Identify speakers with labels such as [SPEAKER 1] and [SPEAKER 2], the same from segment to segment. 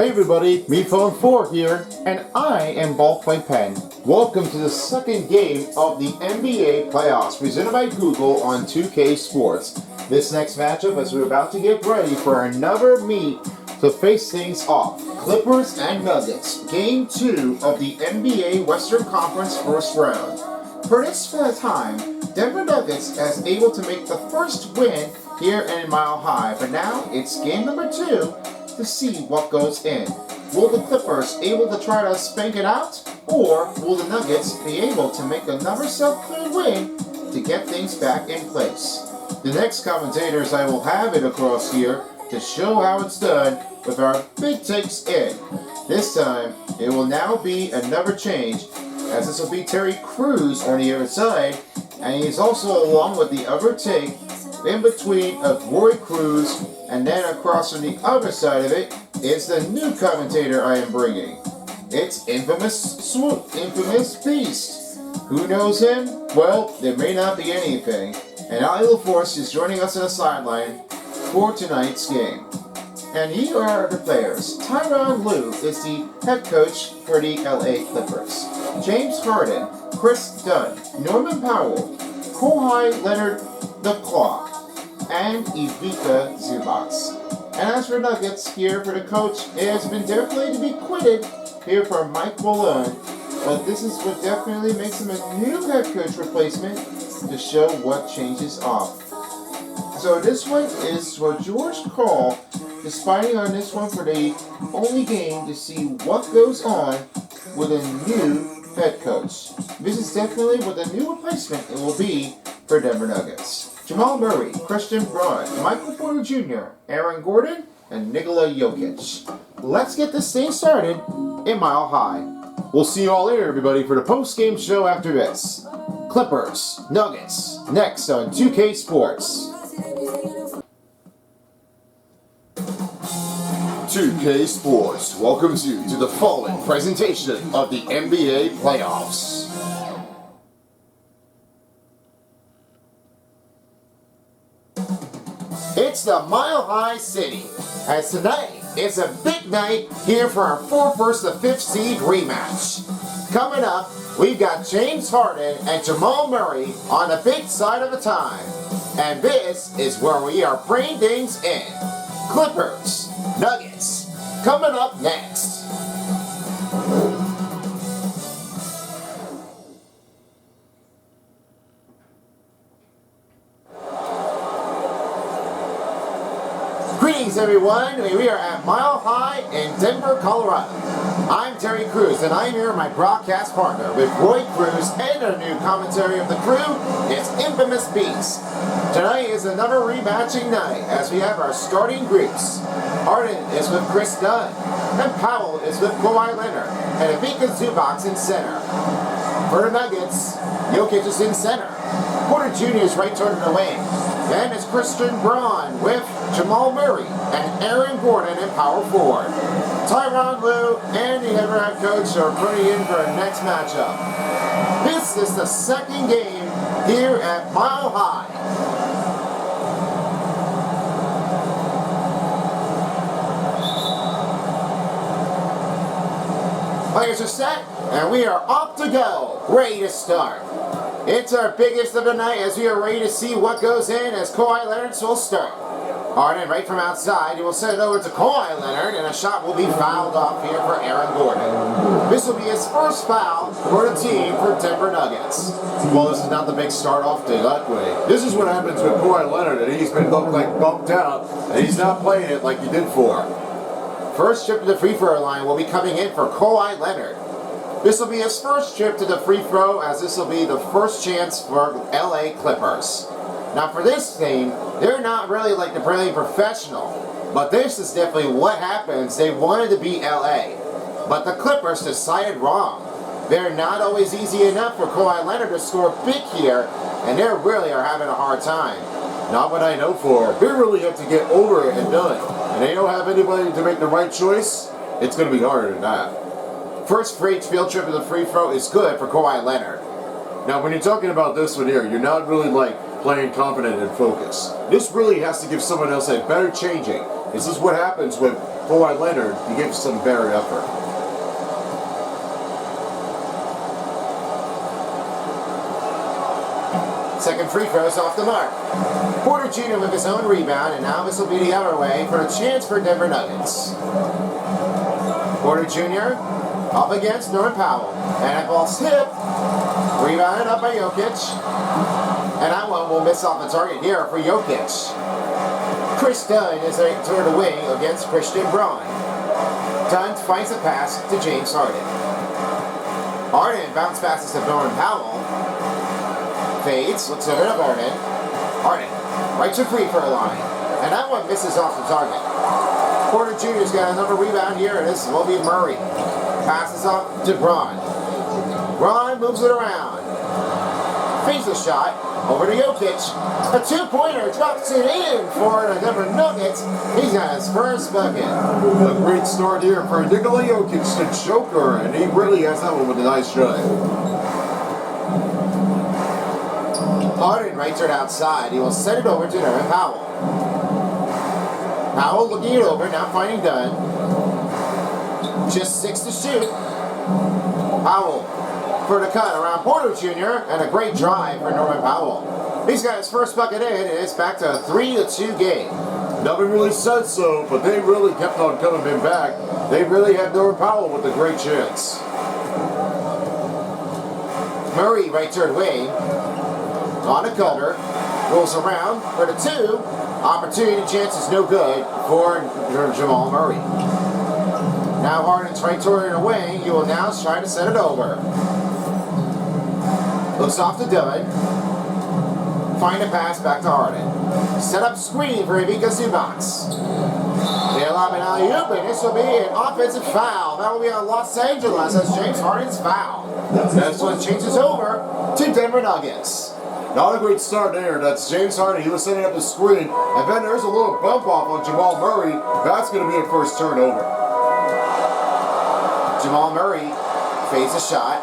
[SPEAKER 1] Hey everybody, MePhone4 here, and I am Ballpoint Pen. Welcome to the second game of the NBA playoffs presented by Google on 2K Sports. This next matchup, as we're about to get ready for another meet to face things off, Clippers and Nuggets, Game 2 of the NBA Western Conference first round. For this time, Denver Nuggets is able to make the first win here in Mile High, but now it's game number 2 to see what goes in. Will the Clippers able to try to spank it out, or will the Nuggets be able to make another self-clear win to get things back in place? The next commentators I will have it across here to show how it's done with our big takes in. This time, it will now be another change, as this will be Terry Crews on the other side, and he's also along with the other take in between of Roy Cruz, and then across on the other side of it is the new commentator I am bringing. It's Infamous Swoop, Infamous Beast. Who knows him? Well, there may not be anything. And Idle Force is joining us on the sideline for tonight's game. And here are the players. Tyronn Lue is the head coach for the LA Clippers. James Harden, Chris Dunn, Norman Powell, Kawhi Leonard the Claw, and Ivica Zubac. And as for Nuggets, here for the coach, it has been definitely to be quitted here for Mike Malone, but this is what definitely makes him a new head coach replacement to show what changes off. So this one is for George Call, deciding on this one for the only game to see what goes on with a new head coach. This is definitely what the new replacement it will be for Denver Nuggets. Jamal Murray, Christian Braun, Michael Porter Jr., Aaron Gordon, and Nikola Jokic. Let's get this thing started in Mile High. We'll see you all later, everybody, for the post-game show after this. Clippers, Nuggets, next on 2K Sports. 2K Sports welcomes you to the following presentation of the NBA playoffs. It's the Mile High City, as tonight is a big night here for our 4th versus the 5th seed rematch. Coming up, we've got James Harden and Jamal Murray on the big side of the time. And this is where we are bringing things in. Clippers, Nuggets, coming up next. Greetings everyone, we are at Mile High in Denver, Colorado. I'm Terry Crews, and I'm here with my broadcast partner with Roy Cruz, and our new commentary of the crew is Infamous Beast. Tonight is another rematching night as we have our starting groups. Harden is with Chris Dunn, and Powell is with Kawhi Leonard, and Ivica Zubac in center. For the Nuggets, Jokic is in center. Porter Jr. is right toward the wing. Then it's Christian Braun with Jamal Murray and Aaron Gordon in power forward. Tyronn Lue and the head coach are putting in for our next matchup. This is the second game here at Mile High. Players are set, and we are off to go, ready to start. It's our biggest of the night as we are ready to see what goes in as Kawhi Leonard will start. Harden right from outside, he will send it over to Kawhi Leonard, and a shot will be fouled off here for Aaron Gordon. This will be his first foul for the team for Denver Nuggets.
[SPEAKER 2] Well, this is not the big start-off day that way. This is what happens with Kawhi Leonard, and he's been bumped out, and he's not playing it like he did for.
[SPEAKER 1] First trip to the free throw line will be coming in for Kawhi Leonard. This will be his first trip to the free throw, as this will be the first chance for LA Clippers. Now for this team, they're not really like the brilliant professional, but this is definitely what happens. They wanted to beat LA, but the Clippers decided wrong. They're not always easy enough for Kawhi Leonard to score big here, and they really are having a hard time.
[SPEAKER 2] Not what I know for. They really have to get over it and done it. And they don't have anybody to make the right choice. It's going to be harder than that.
[SPEAKER 1] First field trip to the free throw is good for Kawhi Leonard.
[SPEAKER 2] Now, when you're talking about this one here, you're not really playing confident and focused. This really has to give someone else a better changing. This is what happens when Kawhi Leonard, he gives some better effort.
[SPEAKER 1] Second free throw is off the mark. Porter Jr. with his own rebound, and now this will be the other way for a chance for Denver Nuggets. Porter Jr. up against Norman Powell. And that ball's tipped. Rebounded up by Jokic. And that one will miss off the target here for Jokic. Chris Dunn is toward the wing against Christian Braun. Dunn finds a pass to James Harden. Harden bounce passes to Norman Powell. Fades, looks over to Harden. Harden, right to free throw line. And that one misses off the target. Porter Jr.'s got another rebound here, and this will be Murray. Passes up to Braun. Braun moves it around. Feeds a shot over to Jokic. A two-pointer drops it in for the Denver Nuggets. He's got his first bucket.
[SPEAKER 2] A great start here for Nikola Jokic, the Joker, and he really has that one with a nice drive.
[SPEAKER 1] Harden right it outside. He will send it over to Norman Powell. Powell looking it over, now finding Dunn. Just 6 to shoot. Powell for the cut around Porter Jr. and a great drive for Norman Powell. He's got his first bucket in, and it's back to a 3-2 game.
[SPEAKER 2] Nobody really said so, but they really kept on coming him back. They really had Norman Powell with a great chance.
[SPEAKER 1] Murray right third wing. On a cutter, rolls around for the two. Opportunity chance is no good for Jamal Murray. Now Harden's right toward the wing. He will now try to set it over. Looks off to Dunn. Find a pass back to Harden. Set up screen for Ivica Zubac. They'll have an alley-oop, and this will be an offensive foul. That will be on Los Angeles as James Harden's foul. This one changes over to Denver Nuggets.
[SPEAKER 2] Not a great start there. That's James Harden. He was setting up the screen. And then there's a little bump off on Jamal Murray. That's going to be a first turnover.
[SPEAKER 1] Jamal Murray fades a shot.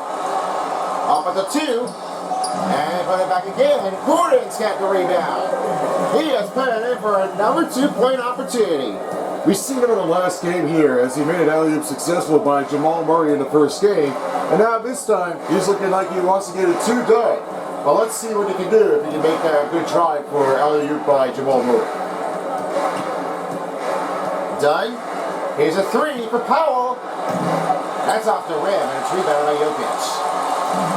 [SPEAKER 1] Up at the 2. And put it back again. Gordon's got the rebound. He has put it in for another 2-point opportunity.
[SPEAKER 2] We've seen him in the last game here as he made an alley-oop successful by Jamal Murray in the first game. And now this time, he's looking like he wants to get it 2 done. Well, let's see what he can do if he can make that good try for alley-oop by Jamal Murray.
[SPEAKER 1] Dunn. Here's a 3 for Powell. That's off the rim, and it's rebounded by Jokic.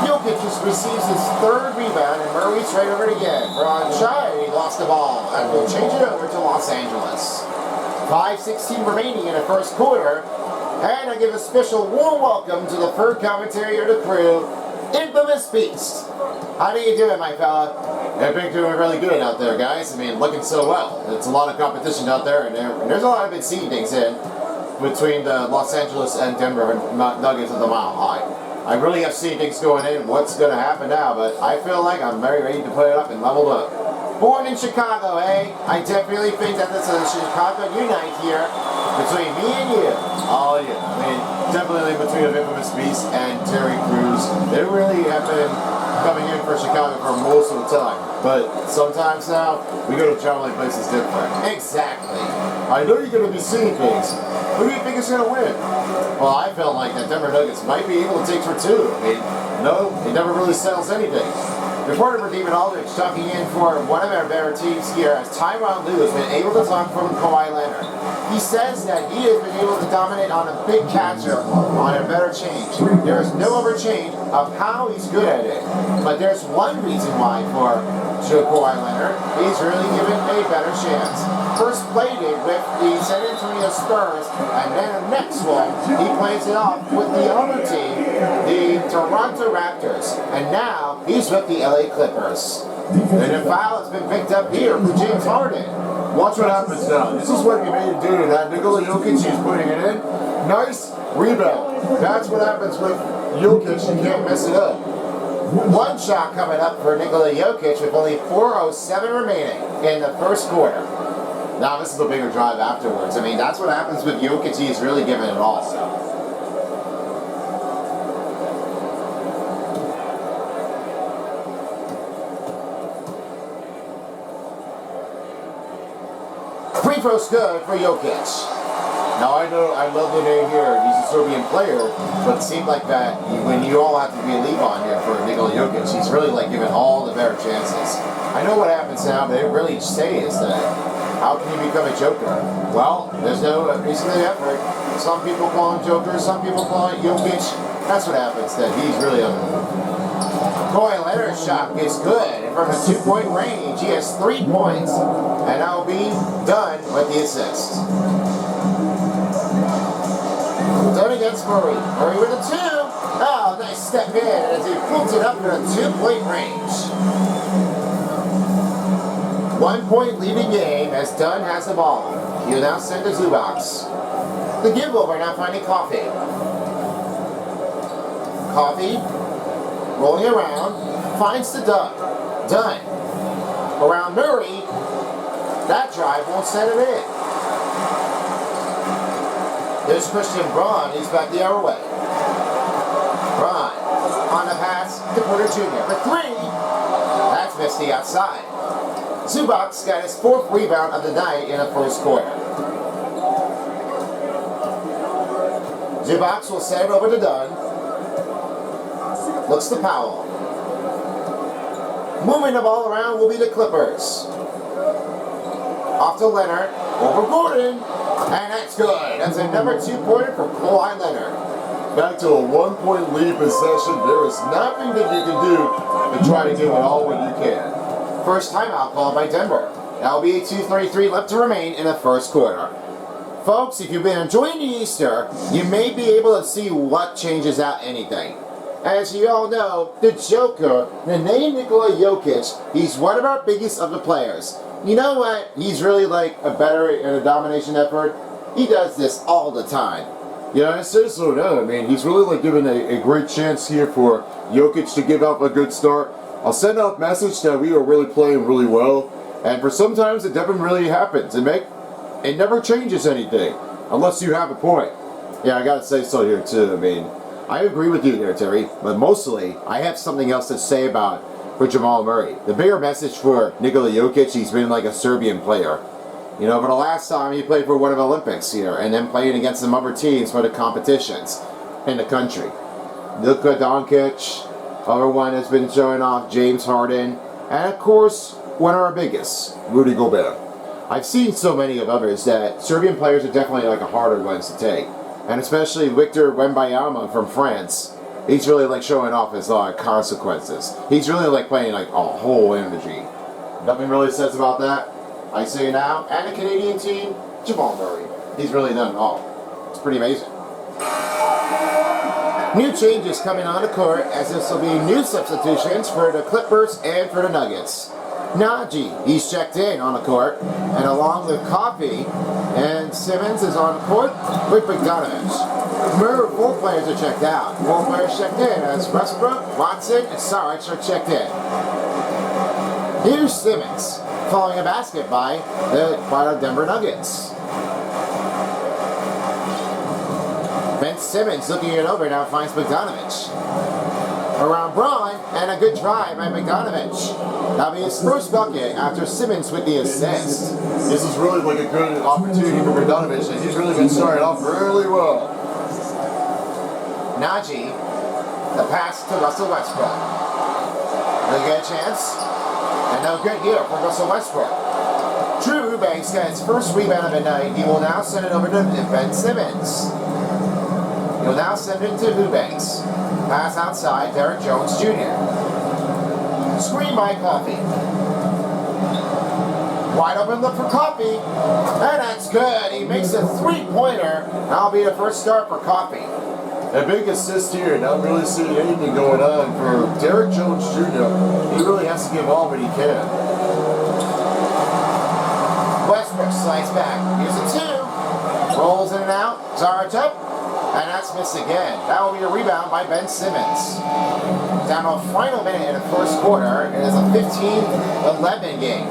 [SPEAKER 1] Jokic just receives his third rebound, and Murray's right over it again. Braun shy, he lost the ball, and will change it over to Los Angeles. 5:16 remaining in the first quarter, and I give a special warm welcome to the third commentator of the crew, Infamous Beast. How do you do it, my fella?
[SPEAKER 2] They've been doing really good out there, guys. I mean, looking so well. It's a lot of competition out there, and there's a lot of good seedings in between the Los Angeles and Denver Nuggets of the Mile High. I really have seen things going in, what's going to happen now, but I feel like I'm very ready to put it up and leveled up.
[SPEAKER 1] Born in Chicago, eh? I definitely think that this is a Chicago Unite here between me and you.
[SPEAKER 2] Oh, yeah. I mean, definitely between the Infamous Beast and Terry Crews. They really have been coming in for Chicago for most of the time. But sometimes now, we go to traveling places different.
[SPEAKER 1] Exactly.
[SPEAKER 2] I know you're going to be seeing things. Who do you think is going to win?
[SPEAKER 1] Well, I felt like the Denver Nuggets might be able to take for 2. I mean,
[SPEAKER 2] No, he never really settles anything.
[SPEAKER 1] reporter for David Aldrich talking in for one of our better teams here as Tyronn Lue has been able to talk from Kawhi Leonard. He says that he has been able to dominate on a big catcher on a better change. There is no other change of how he's good at it. But there's one reason why for Kawhi Leonard, he's really given a better chance. First played it with the San Antonio Spurs, and then the next one, he plays it off with the other team, the Toronto Raptors. And now, he's with the LA Clippers. And a foul has been picked up here for James Harden.
[SPEAKER 2] Watch what happens now. This is what he made it do. That Nikola Jokic, he's putting it in. Nice rebound. That's what happens with Jokic. You can't mess it up.
[SPEAKER 1] One shot coming up for Nikola Jokic with only 4:07 remaining in the first quarter.
[SPEAKER 2] Now this is a bigger drive afterwards. I mean, that's what happens with Jokic. He's really giving it all.
[SPEAKER 1] Free throw's good for Jokic.
[SPEAKER 2] Now I know I love the name here. He's a Serbian player, but it seemed like that when you all have to believe on here for Nikola Jokic, he's really like given all the better chances. I know what happens now, but they really say is that how can you become a joker? Well, there's no reason to effort. Some people call him Joker, some people call it Jokic. That's what happens. That he's really Kawhi Leonard's shot is good, and from a 2-point range, he has 3 points, and that will be done with the assist. Done against Murray. Murray with a 2. Oh, nice step in as he pulls it up in a 2-point range. 1 point leading game as Dunn has the ball. He'll now send to Zubac. The give over now finding Coffee. Coffee rolling around, finds the Dunn. Dunn around Murray. That drive won't send it in. There's Christian Braun. He's back the other way. Braun on the pass to Porter Jr. for 3. That's missed the outside. Zubac got his 4th rebound of the night in the first quarter. Zubac will set it over to Dunn. Looks to Powell. Moving the ball around will be the Clippers. Off to Leonard. Over Gordon. And that's good. That's a number 2-pointer for Kawhi Leonard.
[SPEAKER 3] Back to a 1-point lead possession. There is nothing that you can do to try to do it all when you can.
[SPEAKER 2] First timeout called by Denver. That will be a 2:33 left to remain in the first quarter. Folks, if you've been enjoying the Easter, you may be able to see what changes out anything. As you all know, the Joker, the name Nikola Jokic, he's one of our biggest of the players. You know what? He's really like a better in a domination effort. He does this all the time.
[SPEAKER 3] Yeah, I say so now. I mean, he's really like given a great chance here for Jokic to give up a good start. I'll send out a message that we are really playing really well. And for sometimes it doesn't really happens. It never changes anything. Unless you have a point.
[SPEAKER 2] Yeah, I gotta say so here too. I mean, I agree with you there, Terry. But mostly, I have something else to say about for Jamal Murray. The bigger message for Nikola Jokic, he's been like a Serbian player. You know, for the last time he played for one of the Olympics here, and then playing against some other teams for the competitions in the country. Luka Doncic, other one has been showing off, James Harden, and of course, one of our biggest, Rudy Gobert. I've seen so many of others that Serbian players are definitely like a harder ones to take. And especially Victor Wembanyama from France. He's really like showing off his consequences. He's really like playing like a whole energy. Nothing really says about that. I say now, and the Canadian team, Jamal Murray. He's really done it all. It's pretty amazing. New changes coming on the court as this will be new substitutions for the Clippers and for the Nuggets. Najee, he's checked in on the court, and along with Coffee, and Simmons is on the court with Bogdanovich. Remember, 4 players are checked out. 4 players checked in as Westbrook, Watson, and Saric are checked in. Here's Simmons, following a basket by the Denver Nuggets. Ben Simmons looking it over now finds Bogdanovich. Around Braun, and a good drive by Bogdanovich. That'll be his first bucket after Simmons with the assist.
[SPEAKER 3] This is really like a good opportunity for Bogdanovich, and he's really been starting off really well.
[SPEAKER 2] Najee, the pass to Russell Westbrook. He'll get a chance, and no good here for Russell Westbrook. Drew Eubanks got his first rebound of the night. He will now send it over to Ben Simmons. He'll now send it to Eubanks. Pass outside, Derek Jones Jr. Screen by Coffee. Wide open look for Coffee. And that's good. He makes a 3-pointer. That'll be the first start for Coffee.
[SPEAKER 3] A big assist here, not really seeing anything going on for Derek Jones Jr. He really has to give all what he can.
[SPEAKER 2] Westbrook slides back. Here's a 2. Rolls in and out. Saric up. And that's missed again. That will be a rebound by Ben Simmons. Down to a final minute in the first quarter. It is a 15-11 game.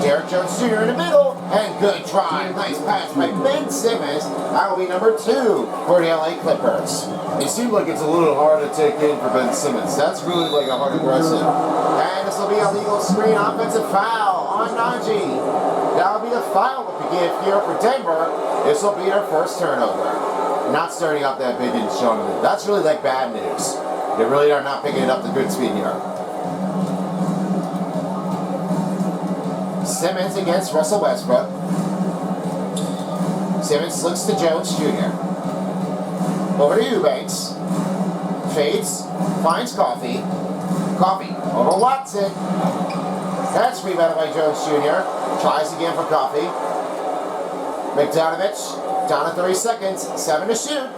[SPEAKER 2] Derek Jones Jr. in the middle. And good drive. Nice pass by Ben Simmons. That will be number 2 for the LA Clippers.
[SPEAKER 3] It seems like it's a little hard to take in for Ben Simmons. That's really like a hard aggressive.
[SPEAKER 2] And this will be a legal screen offensive foul on Najee. That'll be the foul that we give here for Denver. This will be their first turnover. Not starting off that big and showing them. That's really like bad news. They really are not picking it up the good speed here. Simmons against Russell Westbrook. Simmons looks to Jones Jr. Over to Eubanks. Fades. Finds Coffee. Coffee over Watson. That's rebounded by Jones Jr. Tries again for Coffee. McDonovich down to 30 seconds. 7 to shoot.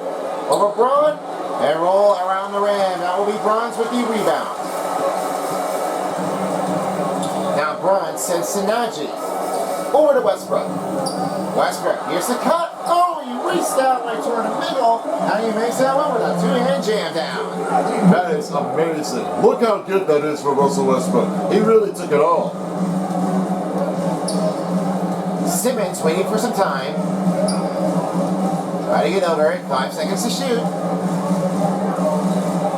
[SPEAKER 2] Over Braun. And roll around the rim. That will be Braun's with the rebound. Now Braun sends to Najee. Over to Westbrook. Westbrook, here's the cut. Oh, he reached out right toward the middle. And he makes that one with a two-hand jam down.
[SPEAKER 3] That is amazing. Look how good that is for Russell Westbrook. He really took it all.
[SPEAKER 2] Simmons waiting for some time. Try to get over it. 5 seconds to shoot.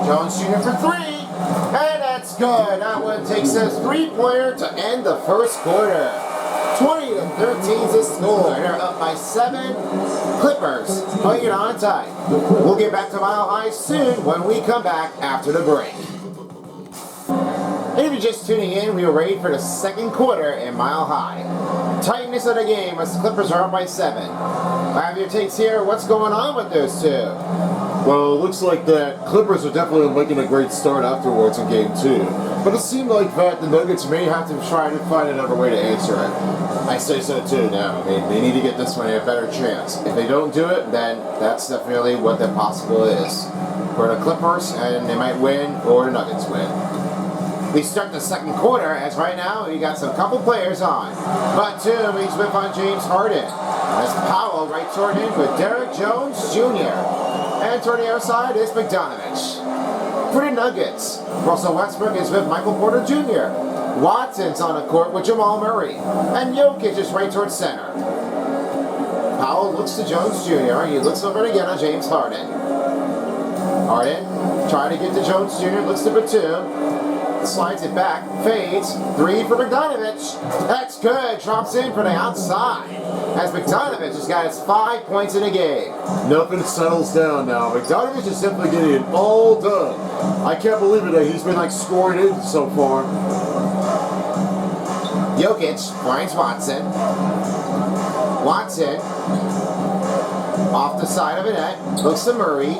[SPEAKER 2] Jones Jr. for 3. And that's good. That one takes a three-pointer to end the first quarter. 20-13 is the score. They're up by 7. Clippers playing on tight. We'll get back to Mile High soon when we come back after the break. And if you're just tuning in, we are ready for the second quarter in Mile High. Tightness of the game as the Clippers are up by 7. I have your takes here. What's going on with those two?
[SPEAKER 3] Well, it looks like the Clippers are definitely making a great start afterwards in Game 2. But it seemed like that the Nuggets may have to try to find another way to answer it.
[SPEAKER 2] I say so too now. I mean, they need to get this one a better chance. If they don't do it, then that's definitely what the possible is. For the Clippers, and they might win, or the Nuggets win. We start the second quarter, as right now we got some couple players on. But two, we whip on James Harden. As Powell right toward him with Derek Jones Jr. And toward the other side is McDonovich. For the Nuggets, Russell Westbrook is with Michael Porter Jr. Watson's on the court with Jamal Murray. And Jokic is right toward center. Powell looks to Jones Jr. He looks over again on James Harden. Harden trying to get to Jones Jr. Looks to Batum. Slides it back. Fades. 3 for McDonovich. That's good. Drops in for the outside. As McDonovich has got his 5 points in the game.
[SPEAKER 3] Nothing settles down now. McDonovich is simply getting it all done. I can't believe it that he's been like scoring in so far.
[SPEAKER 2] Jokic finds Watson. Watson off the side of the net. Looks to Murray.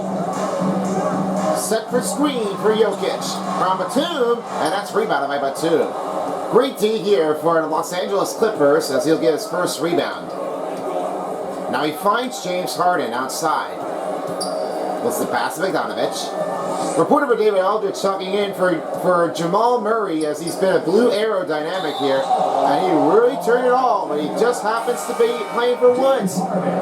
[SPEAKER 2] Set for screen for Jokic. From Batum, and that's rebounded by Batum. Great D here for the Los Angeles Clippers as he'll get his first rebound. Now he finds James Harden outside. What's the pass to McDonovich? Reporter for David Aldridge talking in for Jamal Murray as he's been a blue arrow dynamic here. And he really turned it all, but he just happens to be playing for once.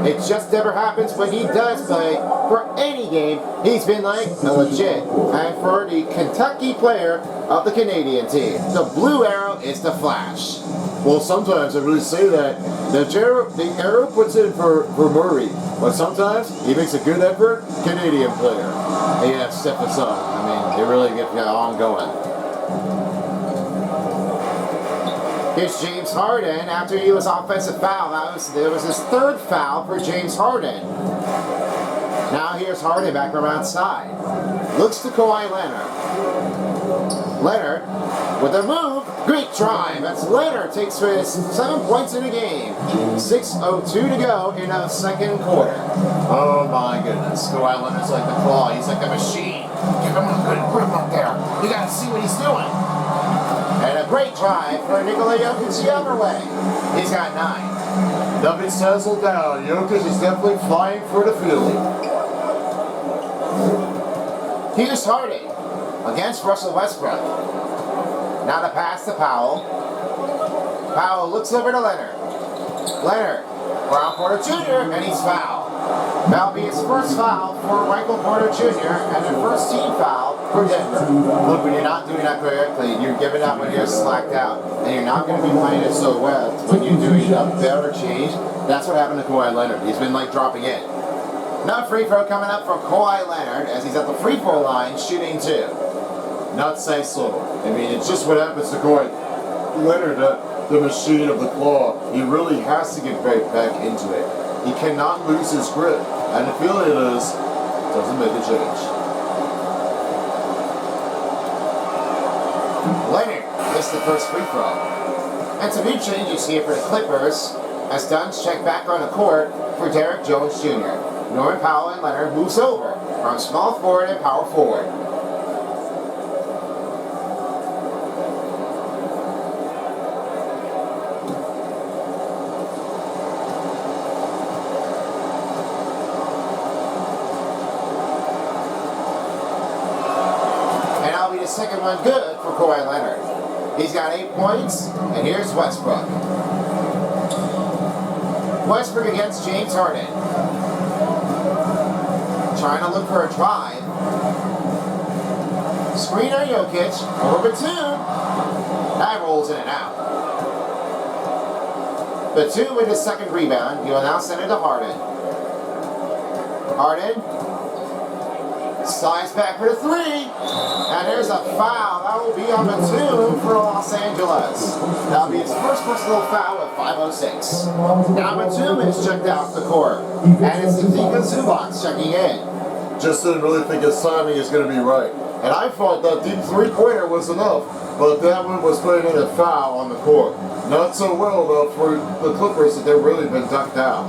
[SPEAKER 2] It just never happens when he does play for any game. He's been like a legit. And for the Kentucky player of the Canadian team, the blue arrow is the flash.
[SPEAKER 3] Well, sometimes I really say that. The arrow puts in for Murray, but sometimes he makes a good effort, Canadian player.
[SPEAKER 2] Yeah, step us up. I mean, they really get on going. Here's James Harden after he was offensive foul. There was his third foul for James Harden. Now here's Harden back from outside. Looks to Kawhi Leonard. Leonard with a move. Great drive. That's Leonard takes his 7 points in the game. 6:02 to go in the second quarter. Oh my goodness. Kawhi Leonard's like the claw. He's like a machine. Give him a good grip up there. You gotta see what he's doing. And a great drive for Nikola Jokic the other way. He's got 9.
[SPEAKER 3] Nothing's settled down. Jokic is definitely flying for the field.
[SPEAKER 2] Here's Harden against Russell Westbrook. Now the pass to Powell. Powell looks over to Leonard. Leonard, Brown Porter Jr., and he's fouled. That'll be his first foul for Michael Porter Jr. and the first team foul for Denver. Look, when you're not doing that correctly, you're giving up when you're slacked out, and you're not going to be playing it so well when you're doing a better change. That's what happened to Kawhi Leonard. He's been like dropping in. Now free throw coming up for Kawhi Leonard as he's at the free throw line shooting 2. not say so.
[SPEAKER 3] I mean, it's just what happens to Kawhi Leonard, the machine of the claw. He really has to get right back into it. He cannot lose his grip. And the feeling is, doesn't make a change.
[SPEAKER 2] Leonard missed the first free throw. And some new changes here for the Clippers as Dunn's check back on the court for Derek Jones Jr. Norman Powell and Leonard moves over from small forward and power forward. And that'll be the second one good for Kawhi Leonard. He's got 8 points, and here's Westbrook. Westbrook against James Harden. Trying to look for a drive. Screen on Jokic. Over Batum. That rolls in and out. Batum with his second rebound. He will now send it to Harden. Harden slides back for the three. And there's a foul. That will be on Batum for Los Angeles. That'll be his first personal foul at 5:06. Now Batum is checked out the court. And it's Nikola Zubac checking in.
[SPEAKER 3] Just didn't really think his timing is going to be right. And I thought that deep three-pointer was enough, but that one was putting in a foul on the court. Not so well, though, for the Clippers that they've really been ducked out.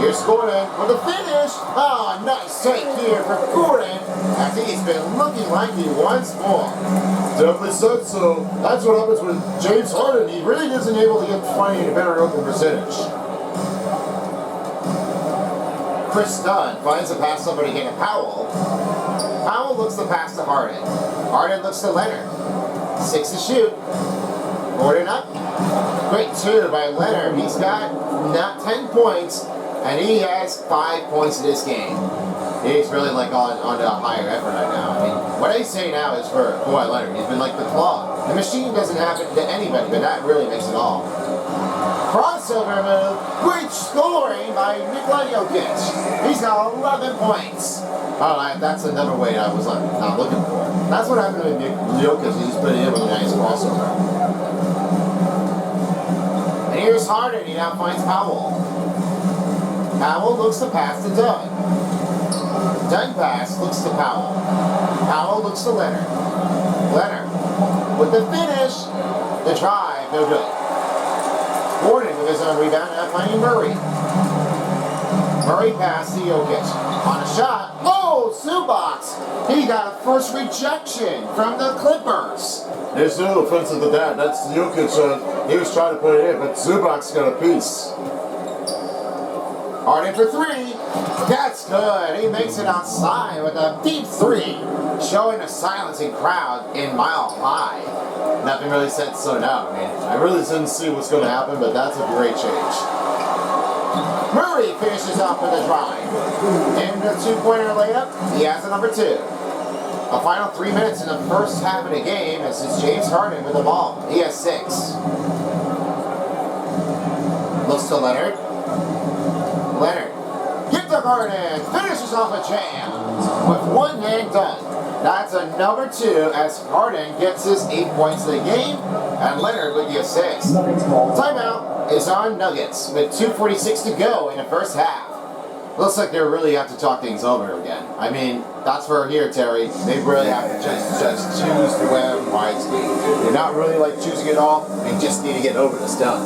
[SPEAKER 2] Here's Gordon for the finish. Oh, nice take here for Gordon as he's been looking like he wants more.
[SPEAKER 3] Definitely said so. That's what happens with James Harden. He really isn't able to get finding a better open percentage.
[SPEAKER 2] Chris Dunn finds a pass over to get a Powell. Powell looks the pass to Harden. Harden looks to Leonard. 6 to shoot. Gordon up. Great two by Leonard. He's got 10 points, and he has 5 points in this game. He's really like on a higher effort right now. I mean, what I say now is for Kawhi Leonard. He's been like the claw. The machine doesn't happen to anybody, but that really makes it all. Crossover move, great scoring by Nikola Jokic. He's got 11 points. Oh, that's another way I was not looking for. That's what happened with Jokic. He's putting in with a nice crossover. And here's Harden. He now finds Powell. Powell looks to pass to Dunn. Dunn pass looks to Powell. Powell looks to Leonard. Leonard with the finish. The drive, no good. Gordon with his own rebound, now finding Murray. Murray pass to Jokic. On a shot. Oh, Zubac! He got a first rejection from the Clippers.
[SPEAKER 3] There's no offense to that. That's Jokic. He was trying to put it in, but Zubac's got a piece.
[SPEAKER 2] Harden for three. That's good. He makes it outside with a deep three, showing a silencing crowd in Mile High. Nothing really said so now. I mean,
[SPEAKER 3] I really didn't see what's going to happen, but that's a great change.
[SPEAKER 2] Murray finishes off with a drive. And the two-pointer layup, he has a number two. A final 3 minutes in the first half of the game as it's James Harden with the ball. He has 6. Looks to Leonard. Leonard. Get to Harden. Finishes off a jam. With one hand done. That's a number two as Harden gets his 8 points in the game. And Leonard with the assist. Timeout is on Nuggets with 2:46 to go in the first half. Looks like they really have to talk things over again. I mean, that's where here, Terry. They really have to just choose the way wisely. They're not really like choosing it all. They just need to get over this done.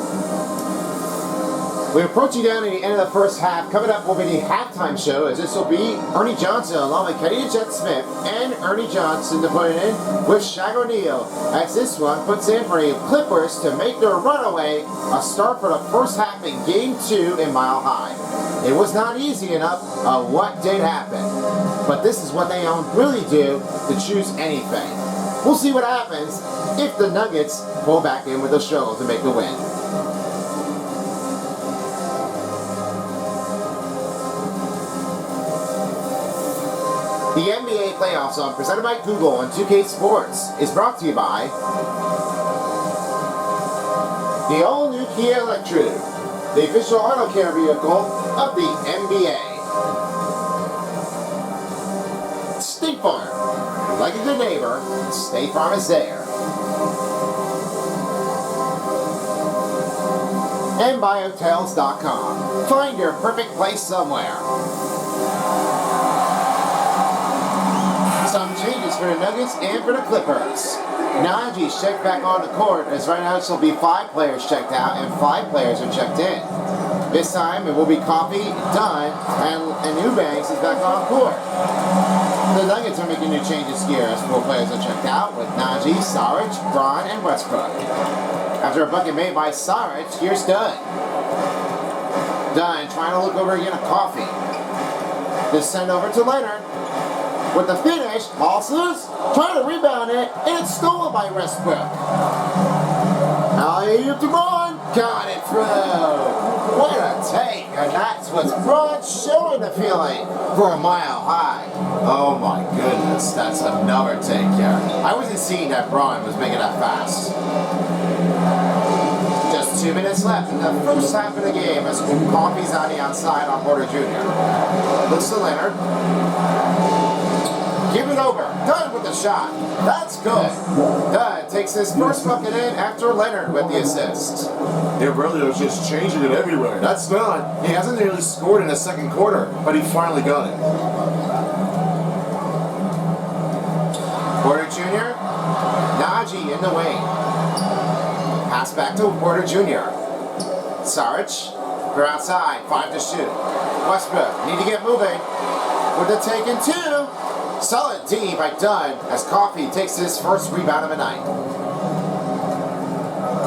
[SPEAKER 2] We're approaching down to the end of the first half. Coming up will be the halftime show, as this will be Ernie Johnson along with Kenny the Jet Smith and Ernie Johnson to put it in with Shaq O'Neal, as this one puts in for the Clippers to make their runaway a start for the first half in Game 2 in Mile High. It was not easy enough of what did happen, but this is what they don't really do to choose anything. We'll see what happens if the Nuggets pull back in with the show to make the win. The NBA playoffs on presented by Google on 2K Sports is brought to you by the all-new Kia Electric, the official auto care vehicle of the NBA. State Farm. like a good neighbor, State Farm is there. NBuyHotels.com. Find your perfect place somewhere. Some changes for the Nuggets and for the Clippers. Najee's checked back on the court, as right now there'll be 5 players checked out and 5 players are checked in. This time it will be Coffee, Dunn, and Eubanks is back on court. The Nuggets are making new changes here as 4 players are checked out with Najee, Saric, Braun, and Westbrook. After a bucket made by Saric, here's Dunn. Dunn trying to look over again at Coffee. Just send over to Leonard. With the finish, Halsey trying to rebound it, and it's stolen by Westbrook. Alley-oop to Braun, got it through. What a take, and that's what's Braun showing the feeling for a mile high. Oh my goodness, that's another take here. I wasn't seeing that Braun was making that fast. Just 2 minutes left in the first half of the game as Coffee's on the outside on Porter Jr. Looks to Leonard. Give it over. Dunn with the shot. That's good. Dunn takes his first bucket in after Leonard with the assist.
[SPEAKER 3] It really was just changing it everywhere. That's Dunn. He hasn't nearly scored in the second quarter, but he finally got it.
[SPEAKER 2] Porter Jr. Najee in the wing. Pass back to Porter Jr. Saric. They're outside. 5 to shoot. Westbrook need to get moving. With the take and 2. Solid D by Dunn as Coffee takes his first rebound of the night.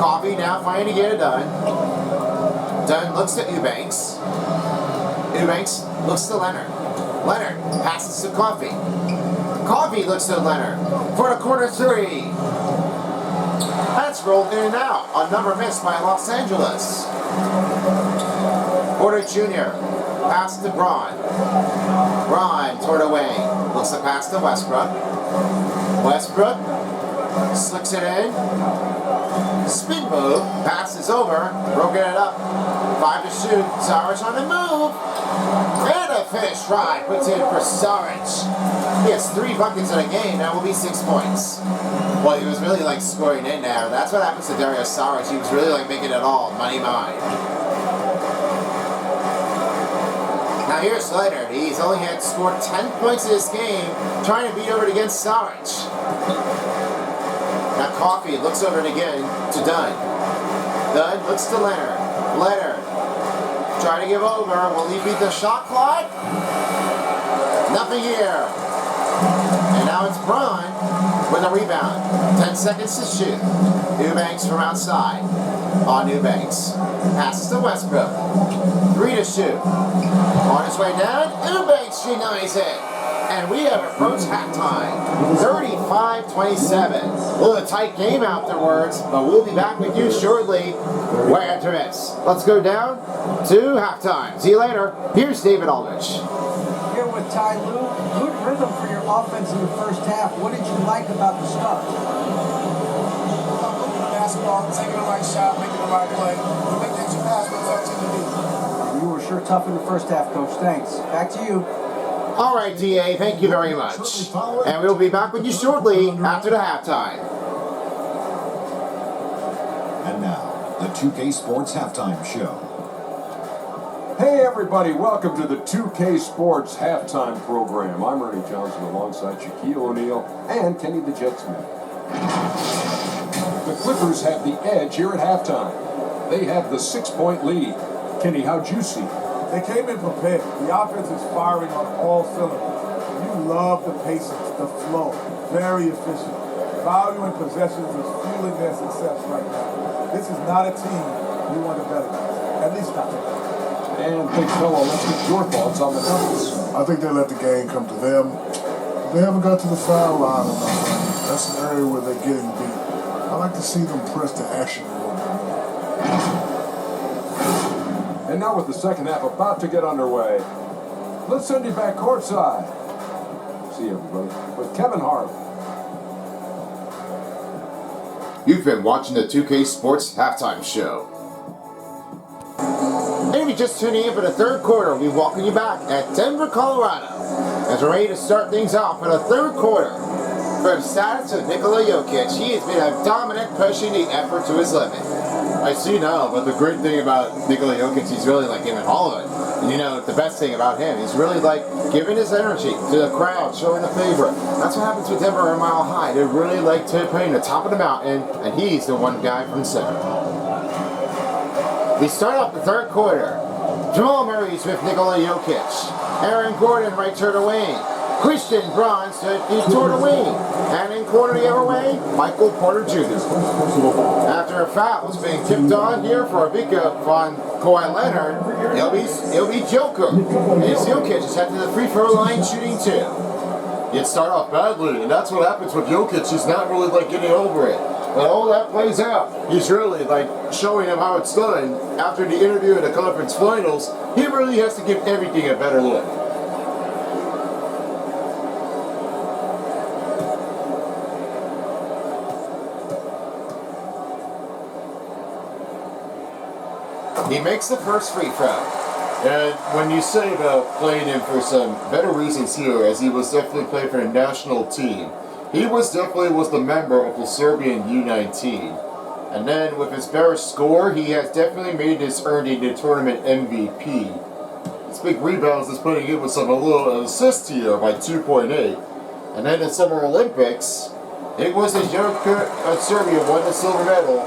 [SPEAKER 2] Coffee now finding to get it done. Dunn looks to Eubanks. Eubanks looks to Leonard. Leonard passes to Coffee. Coffee looks to Leonard for the corner 3. That's rolled in and out. A number missed by Los Angeles. Porter Jr. pass to Braun. Braun toward away. Looks to pass to Westbrook. Westbrook slicks it in. Spin move. Passes over. Broken it up. 5 to shoot. Saric on the move. And a finish try. Puts in for Saric. He has 3 buckets in a game. That will be 6 points. Well, he was really like scoring in there. That's what happens to Dario Saric. He was really like making it all money mine. Now here's Leonard. He's only had scored 10 points in this game, trying to beat over it against Saric. Now Coffee looks over it again to Dunn. Dunn looks to Leonard. Leonard trying to give over. Will he beat the shot clock? Nothing here. And now it's Braun with a rebound. 10 seconds to shoot. Eubanks from outside. On Eubanks. Passes to Westbrook. 3 to shoot. On his way down, Eubanks denies it. And we have approached halftime. 35-27. A little tight game afterwards, but we'll be back with you shortly. Right after this. Let's go down to halftime. See you later. Here's David Aldrich.
[SPEAKER 4] Here with Ty Lue. Good rhythm for your offense in the first half. What did you like about the start?
[SPEAKER 5] Basketball, taking the right shot, making the right play. Make that you pass what's up to the lead.
[SPEAKER 4] You were sure tough in the first half, Coach. Thanks. Back to you.
[SPEAKER 2] All right, DA, thank you very much. And we'll be back with you shortly after the halftime.
[SPEAKER 6] And now, the 2K Sports Halftime Show.
[SPEAKER 7] Hey everybody, welcome to the 2K Sports Halftime Program. I'm Ernie Johnson alongside Shaquille O'Neal and Kenny the Jet Smith. The Clippers have the edge here at halftime. They have the 6-point lead. Kenny, how'd you see it?
[SPEAKER 5] They came in prepared. The offense is firing on all cylinders. You love the patience, the flow. Very efficient. Value and possessions is fueling their success right now. This is not a team you want to bet against. At least not today.
[SPEAKER 7] And big fella, let's get your thoughts on the Nuggets.
[SPEAKER 8] I think they let the game come to them. They haven't got to the foul line enough. That's an area where they're getting beat. I like to see them press to action a little bit more.
[SPEAKER 7] And now with the second half about to get underway, let's send you back courtside. See you, everybody, with Kevin Harlan.
[SPEAKER 1] You've been watching the 2K Sports Halftime Show.
[SPEAKER 2] And if you're just tuning in for the third quarter, we welcome you back at Denver, Colorado, as we're ready to start things off for the third quarter.
[SPEAKER 1] From status to Nikola Jokic, he has been a dominant, pushing the effort to his limit.
[SPEAKER 3] I see now, but the great thing about Nikola Jokic, he's really like giving all of it.
[SPEAKER 1] And you know, the best thing about him, he's really like giving his energy to the crowd, showing the favor. That's what happens with Denver and Mile High. They really like to playing the top of the mountain, and he's the one guy from center. We start off the third quarter. Jamal Murray's with Nikola Jokic. Aaron Gordon right toward the wing. Christian Bronze toward the wing. And in corner the other way, Michael Porter Jr. After a foul was being tipped on here for a big up on Kawhi Leonard, it'll be Joker. And Jokic is heading to the free throw line shooting 2.
[SPEAKER 3] He'd start off badly, and that's what happens with Jokic. He's not really like getting over it. But all that plays out. He's really like showing him how it's done. After the interview in the conference finals, he really has to give everything a better look.
[SPEAKER 1] He makes the first free throw.
[SPEAKER 3] And when you say about playing him for some better reasons here, as he was definitely playing for the national team, he was the member of the Serbian U19. And then with his better score, he has definitely made this earning the tournament MVP. His big rebounds is putting in with some little assists here by 2.8.
[SPEAKER 1] And then in Summer Olympics, it was as Serbia won the silver medal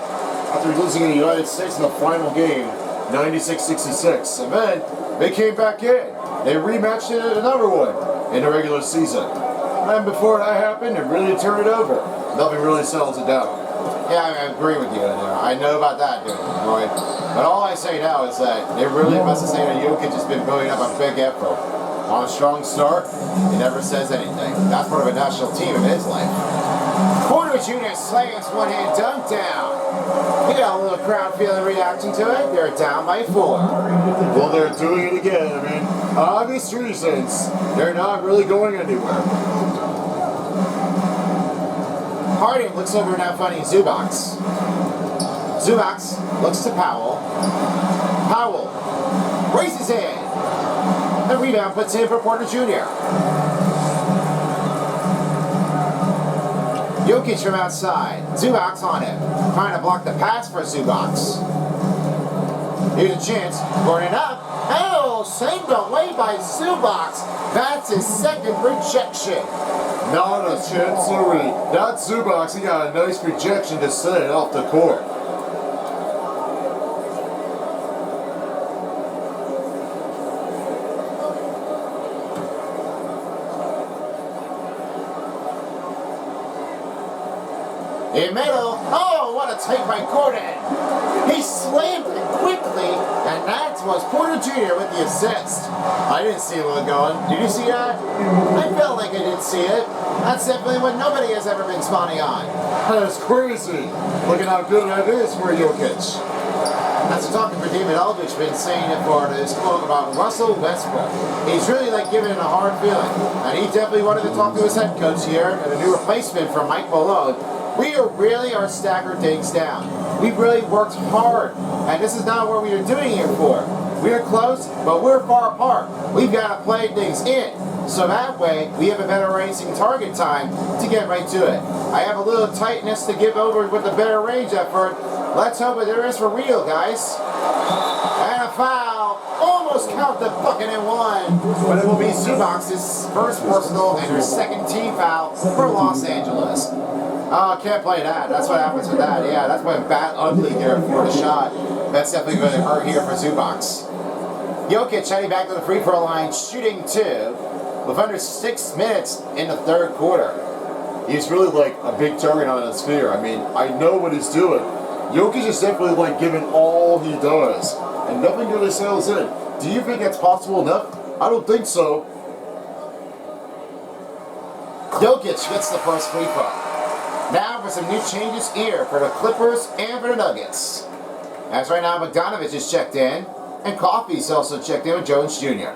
[SPEAKER 3] After losing in the United States in the final game, 96-66. And then they came back in. They rematched it at another one in the regular season. And before that happened, it really turned it over. Nothing really settles it down.
[SPEAKER 1] Yeah, I agree with you there. I know about that, dude. Right? But all I say now is that they really must have said that Jokic has been building up a big effort. On a strong start, he never says anything. That's part of a national team in his life. Porter Jr. slams one-hand dunk down. He got a little crowd feeling reaction to it. They're down by 4.
[SPEAKER 3] Well, they're doing it again. I mean, obvious reasons. They're not really going anywhere.
[SPEAKER 1] Harding looks over now finding Zubac. Zubac looks to Powell. Powell races in. The rebound puts in for Porter Jr. Jokic from outside. Zubac on him. Trying to block the pass for Zubac. Here's a chance. Gordon up. Oh, saved away by Zubac. That's his second rejection.
[SPEAKER 3] Not a chance, sorry. That Zubac, he got a nice rejection to send it off the court.
[SPEAKER 1] In middle. Oh, what a take by Gordon. He slammed it quickly, and that was Porter Jr. with the assist. I didn't see it going. Did you see that? I felt like I didn't see it. That's definitely what nobody has ever been spawning on.
[SPEAKER 3] That's crazy. Look at how good that is for Jokic.
[SPEAKER 1] That's talking for David Aldridge been saying it for his quote about Russell Westbrook. He's really like giving it a hard feeling. And he definitely wanted to talk to his head coach here, and a new replacement for Mike Malone. We really are staggered things down. We've really worked hard, and this is not what we are doing it for. We're close, but we're far apart. We've got to play things in, so that way we have a better racing target time to get right to it. I have a little tightness to give over with the better range effort. Let's hope that there is for real, guys. And a foul. Almost count the bucket and one. But it will be Zubac's first personal and her second team foul for Los Angeles. Oh, can't play that. That's what happens with that. Yeah, that's why bad ugly here for the shot. That's definitely going to hurt here for Zubac. Jokic heading back to the free throw line, shooting 2 with under 6 minutes in the third quarter.
[SPEAKER 3] He's really like a big target on his sphere. I mean, I know what he's doing. Jokic is definitely like giving all he does, and nothing really settles in. Do you think that's possible enough? I don't think so.
[SPEAKER 1] Jokic gets the first free throw. Now for some new changes here for the Clippers and for the Nuggets. As right now, Bogdanovich is checked in, and Coffey's also checked in with Jones Jr.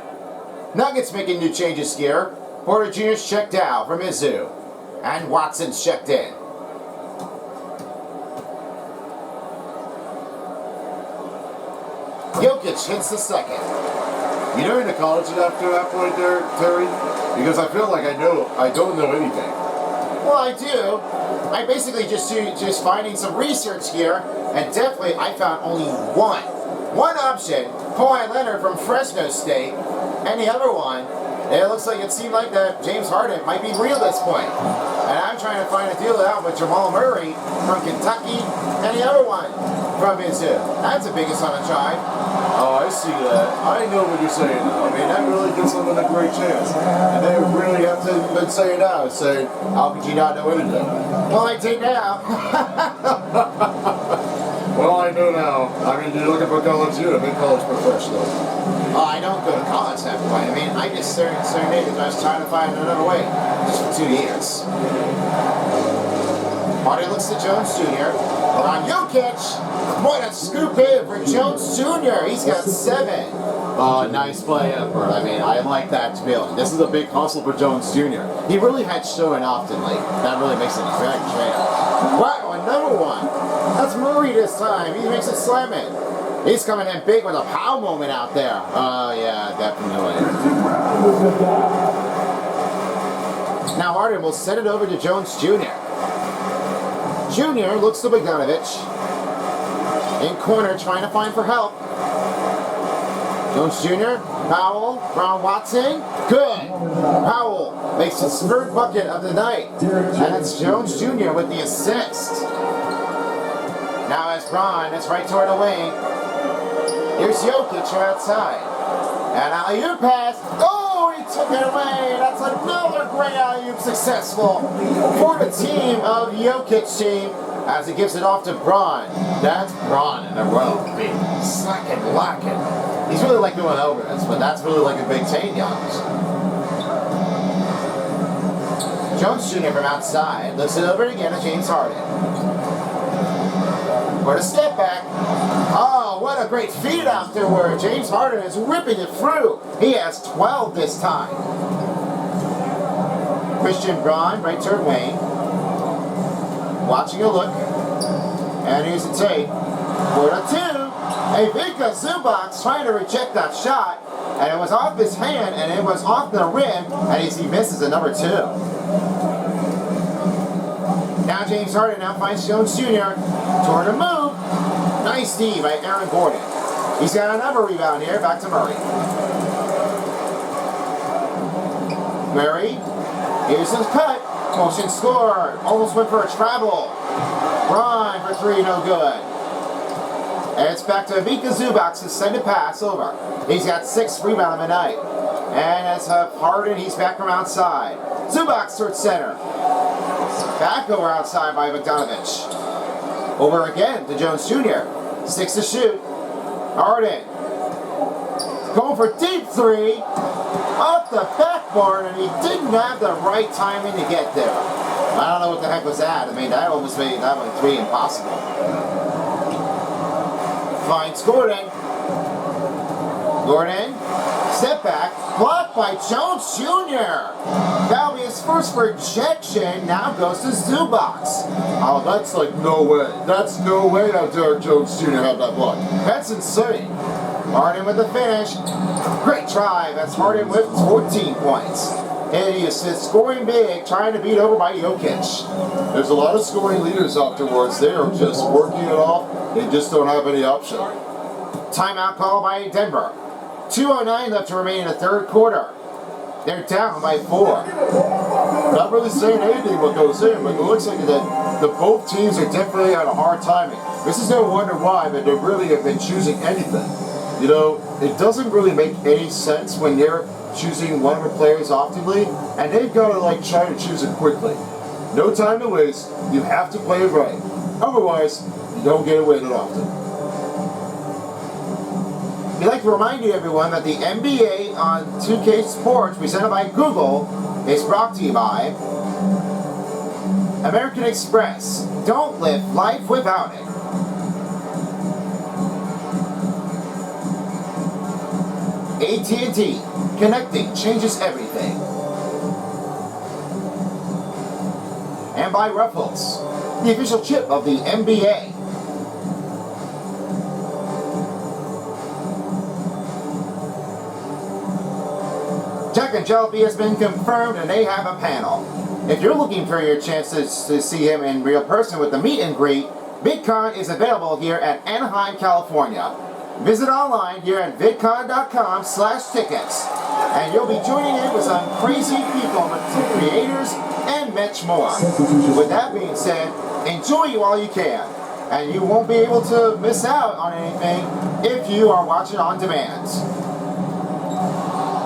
[SPEAKER 1] Nuggets making new changes here. Porter Jr.'s checked out for Mizzou, and Watson's checked in. Jokic hits the second.
[SPEAKER 3] You know, in the college after that point there, Terry? Because I feel like I don't know anything.
[SPEAKER 2] Well, I do. I basically just finding some research here, and definitely I found only one option. Kawhi Leonard from Fresno State, and the other one, it looks like it seemed like that James Harden might be real at this point. And I'm trying to find a deal out with Jamal Murray from Kentucky, and the other one from Mizzou. That's the biggest on the drive.
[SPEAKER 3] Oh, I see that. I know what you're saying now. I mean, that really gives them a great chance. And they really have to been saying now, saying, how could you not know anything?
[SPEAKER 2] Well, I did now.
[SPEAKER 3] Well, I know now. I mean, you're looking for college, you're a big college professional.
[SPEAKER 2] I don't go to college that way. I mean, I just started because I was trying to find another way. Just for 2 years. Harden looks to Jones Jr. On Jokic. What a scoop in for Jones Jr. He's got 7.
[SPEAKER 1] Nice play effort. I mean, I like that feeling. This is a big hustle for Jones Jr. He really had showing often lately. That really makes it very trainer.
[SPEAKER 2] Wow, another one. That's Murray this time. He makes it slam it. He's coming in big with a pow moment out there.
[SPEAKER 1] Oh, yeah, definitely.
[SPEAKER 2] Now Harden will send it over to Jones Jr. Jr. looks to Bogdanovich. In corner, trying to find for help. Jones Jr., Powell, Brown Watson, good. Powell makes his third bucket of the night. And that's Jones Jr. with the assist. Now as Braun, it's right toward the wing. Here's Jokic from outside. And alley-oop pass. Oh, he took it away. That's another great alley-oop successful for the team of Jokic team as he gives it off to Braun. That's Braun in a row. I mean, slacking, lacking. He's really like going over this, but that's really like a big chain, Young's. Jones Jr. from outside lifts it over again to James Harden. For the step back. Oh, what a great feed afterward. James Harden is ripping it through. He has 12 this time. Christian Braun, right turn wing. Watching a look. And here's the tape. For the 2. Ivica Zubac trying to reject that shot. And it was off his hand and it was off the rim. And he misses a number 2. Now James Harden now finds Jones Jr. toward a move. Nice D by Aaron Gordon. He's got another rebound here. Back to Murray. Murray. Here's his cut. Motion scored. Almost went for a travel. Braun for 3, no good. And it's back to Ivica Zubac to send a pass over. He's got 6 rebounds on the night. And as Harden, he's back from outside. Zubac towards center. Back over outside by Bogdanovich. Over again to Jones Jr. 6 to shoot. Harden. Going for deep 3. Up the backboard, and he didn't have the right timing to get there. I don't know what the heck was that. I mean, that almost made that one 3 impossible. Finds Gordon. Gordon. Step back. Blocked by Jones Jr. That'll be his first rejection. Now goes to Zubac.
[SPEAKER 3] Oh, that's like no way. That's no way that Derek Jones Jr. had that block.
[SPEAKER 2] That's insane. Harden with the finish. Great try. That's Harden with 14 points. And he is scoring big, trying to beat over by Jokic.
[SPEAKER 3] There's a lot of scoring leaders afterwards. They are just working it off. They just don't have any option.
[SPEAKER 2] Timeout call by Denver. 2:09 left to remain in the third quarter. They're down by 4.
[SPEAKER 3] Not really saying anything what goes in, but it looks like that the both teams are definitely at a hard timing. This is no wonder why, but they really have been choosing anything. You know, it doesn't really make any sense when they're choosing one of the players optimally, and they've got to like try to choose it quickly. No time to waste. You have to play it right. Otherwise, you don't get away with it often.
[SPEAKER 2] We'd like to remind you, everyone, that the NBA on 2K Sports, presented by Google, is brought to you by American Express. Don't live life without it. AT&T. Connecting changes everything. And by Ruffles, the official chip of the NBA. Jack and Jalopy has been confirmed and they have a panel.
[SPEAKER 1] If you're looking for your chance to see him in real person with the meet and greet, VidCon is available here at Anaheim, California. Visit online here at vidcon.com/tickets, and you'll be joining in with some crazy people, some creators, and much more. With that being said, enjoy you all you can, and you won't be able to miss out on anything if you are watching on demand.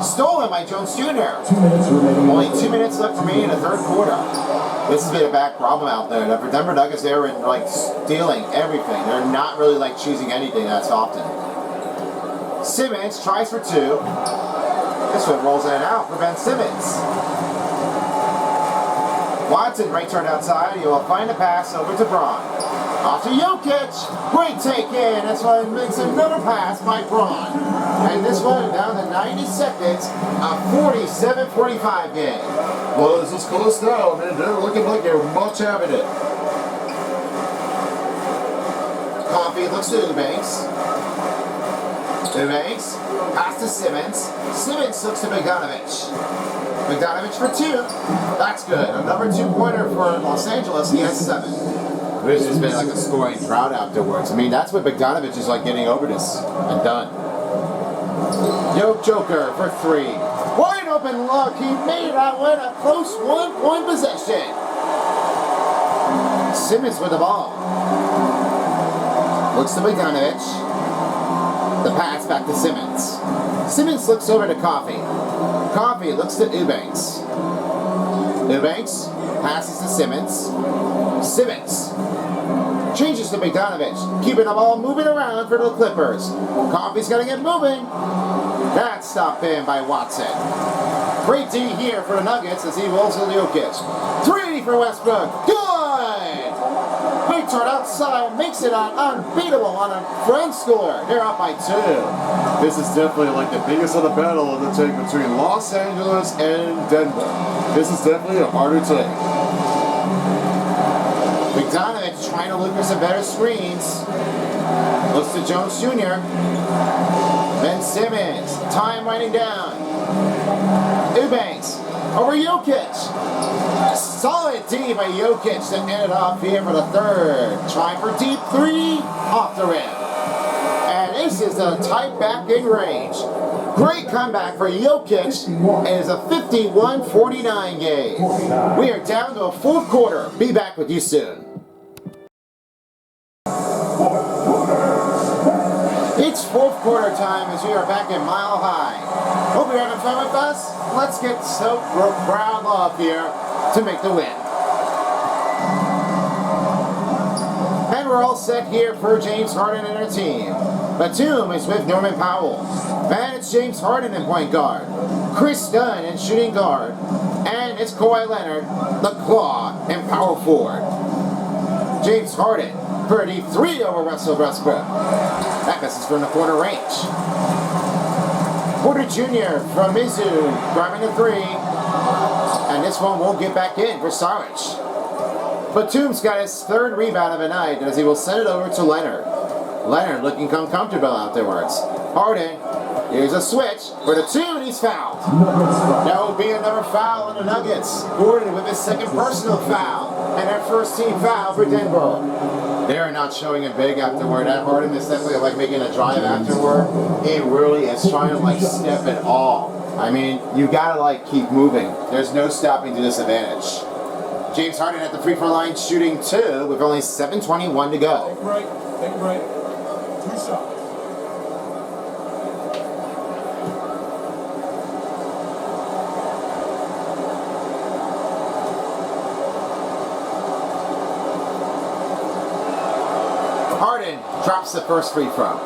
[SPEAKER 1] Stolen by Jones Jr. Only 2 minutes left remaining in the third quarter. This has been a bad problem out there. The Denver Nuggets, they're like stealing everything. They're not really like choosing anything that's often. Simmons tries for two. This one rolls in and out for Ben Simmons. Watson right turned outside. He will find a pass over to Braun. Off to Jokic. Great take in. This one makes another pass by Braun. And this one down to 90 seconds. A 47-45 game.
[SPEAKER 3] Well, this is close now. I mean, they're looking like they're much having it.
[SPEAKER 1] Coffee looks to Eubanks. Eubanks. Pass to Simmons. Simmons looks to Bogdanovic. Bogdanovic for two. That's good. Another 2-pointer for Los Angeles. He has 7.
[SPEAKER 2] This has been like a scoring drought afterwards. I mean, that's what Bogdanovic is like, getting over this and done.
[SPEAKER 1] Joker for 3. Wide open look. He made that one a close 1-point possession. Simmons with the ball. Looks to Bogdanovic. The pass back to Simmons. Simmons looks over to Coffee. Coffee looks to Eubanks. Eubanks passes to Simmons. Simmons changes to Bogdanovic, keeping the ball moving around for the Clippers. Coffee's got to get moving. That's stopped in by Watson. Great D here for the Nuggets as he rolls to Jokic. 3 for Westbrook. Good! Big turn outside, makes it unbeatable on a front score. They're up by 2.
[SPEAKER 3] This is definitely like the biggest of the battle of the take between Los Angeles and Denver. This is definitely a harder take.
[SPEAKER 1] Bogdanovic trying to look for some better screens. Looks to Jones Jr. Ben Simmons. Time winding down. Eubanks. Over Jokic. Solid D by Jokic to end it off here for the third. Trying for deep 3. Off the rim. And this is a tight back in range. Great comeback for Jokic, and it's a 51-49 game. We are down to a fourth quarter. Be back with you soon. It's fourth quarter time as we are back in Mile High. Hope you're having fun with us. Let's get so crowd love here to make the win. And we're all set here for James Harden and our team. Batum is with Norman Powell. And it's James Harden in point guard. Chris Dunn in shooting guard. And it's Kawhi Leonard, the claw, in power forward. James Harden, 33 over Russell Westbrook. That misses from the corner range. Porter Jr. from Mizzou, grabbing a 3. And this one won't get back in for Saric. Batum's got his 3rd rebound of the night as he will send it over to Leonard. Leonard looking uncomfortable afterwards. Harden, here's a switch for the 2, and he's fouled. That will be another foul on the Nuggets. Gordon with his 2nd personal foul, and their 1st team foul for Denver.
[SPEAKER 2] They're not showing it big afterward. That Harden is definitely like making a drive afterward. He really is trying to like step it all. I mean, you gotta like keep moving. There's no stopping to this advantage.
[SPEAKER 1] James Harden at the free throw line shooting 2 with only 7:21 to go.
[SPEAKER 5] Take a break. Take a break. 2 shots.
[SPEAKER 1] Harden drops the first free throw.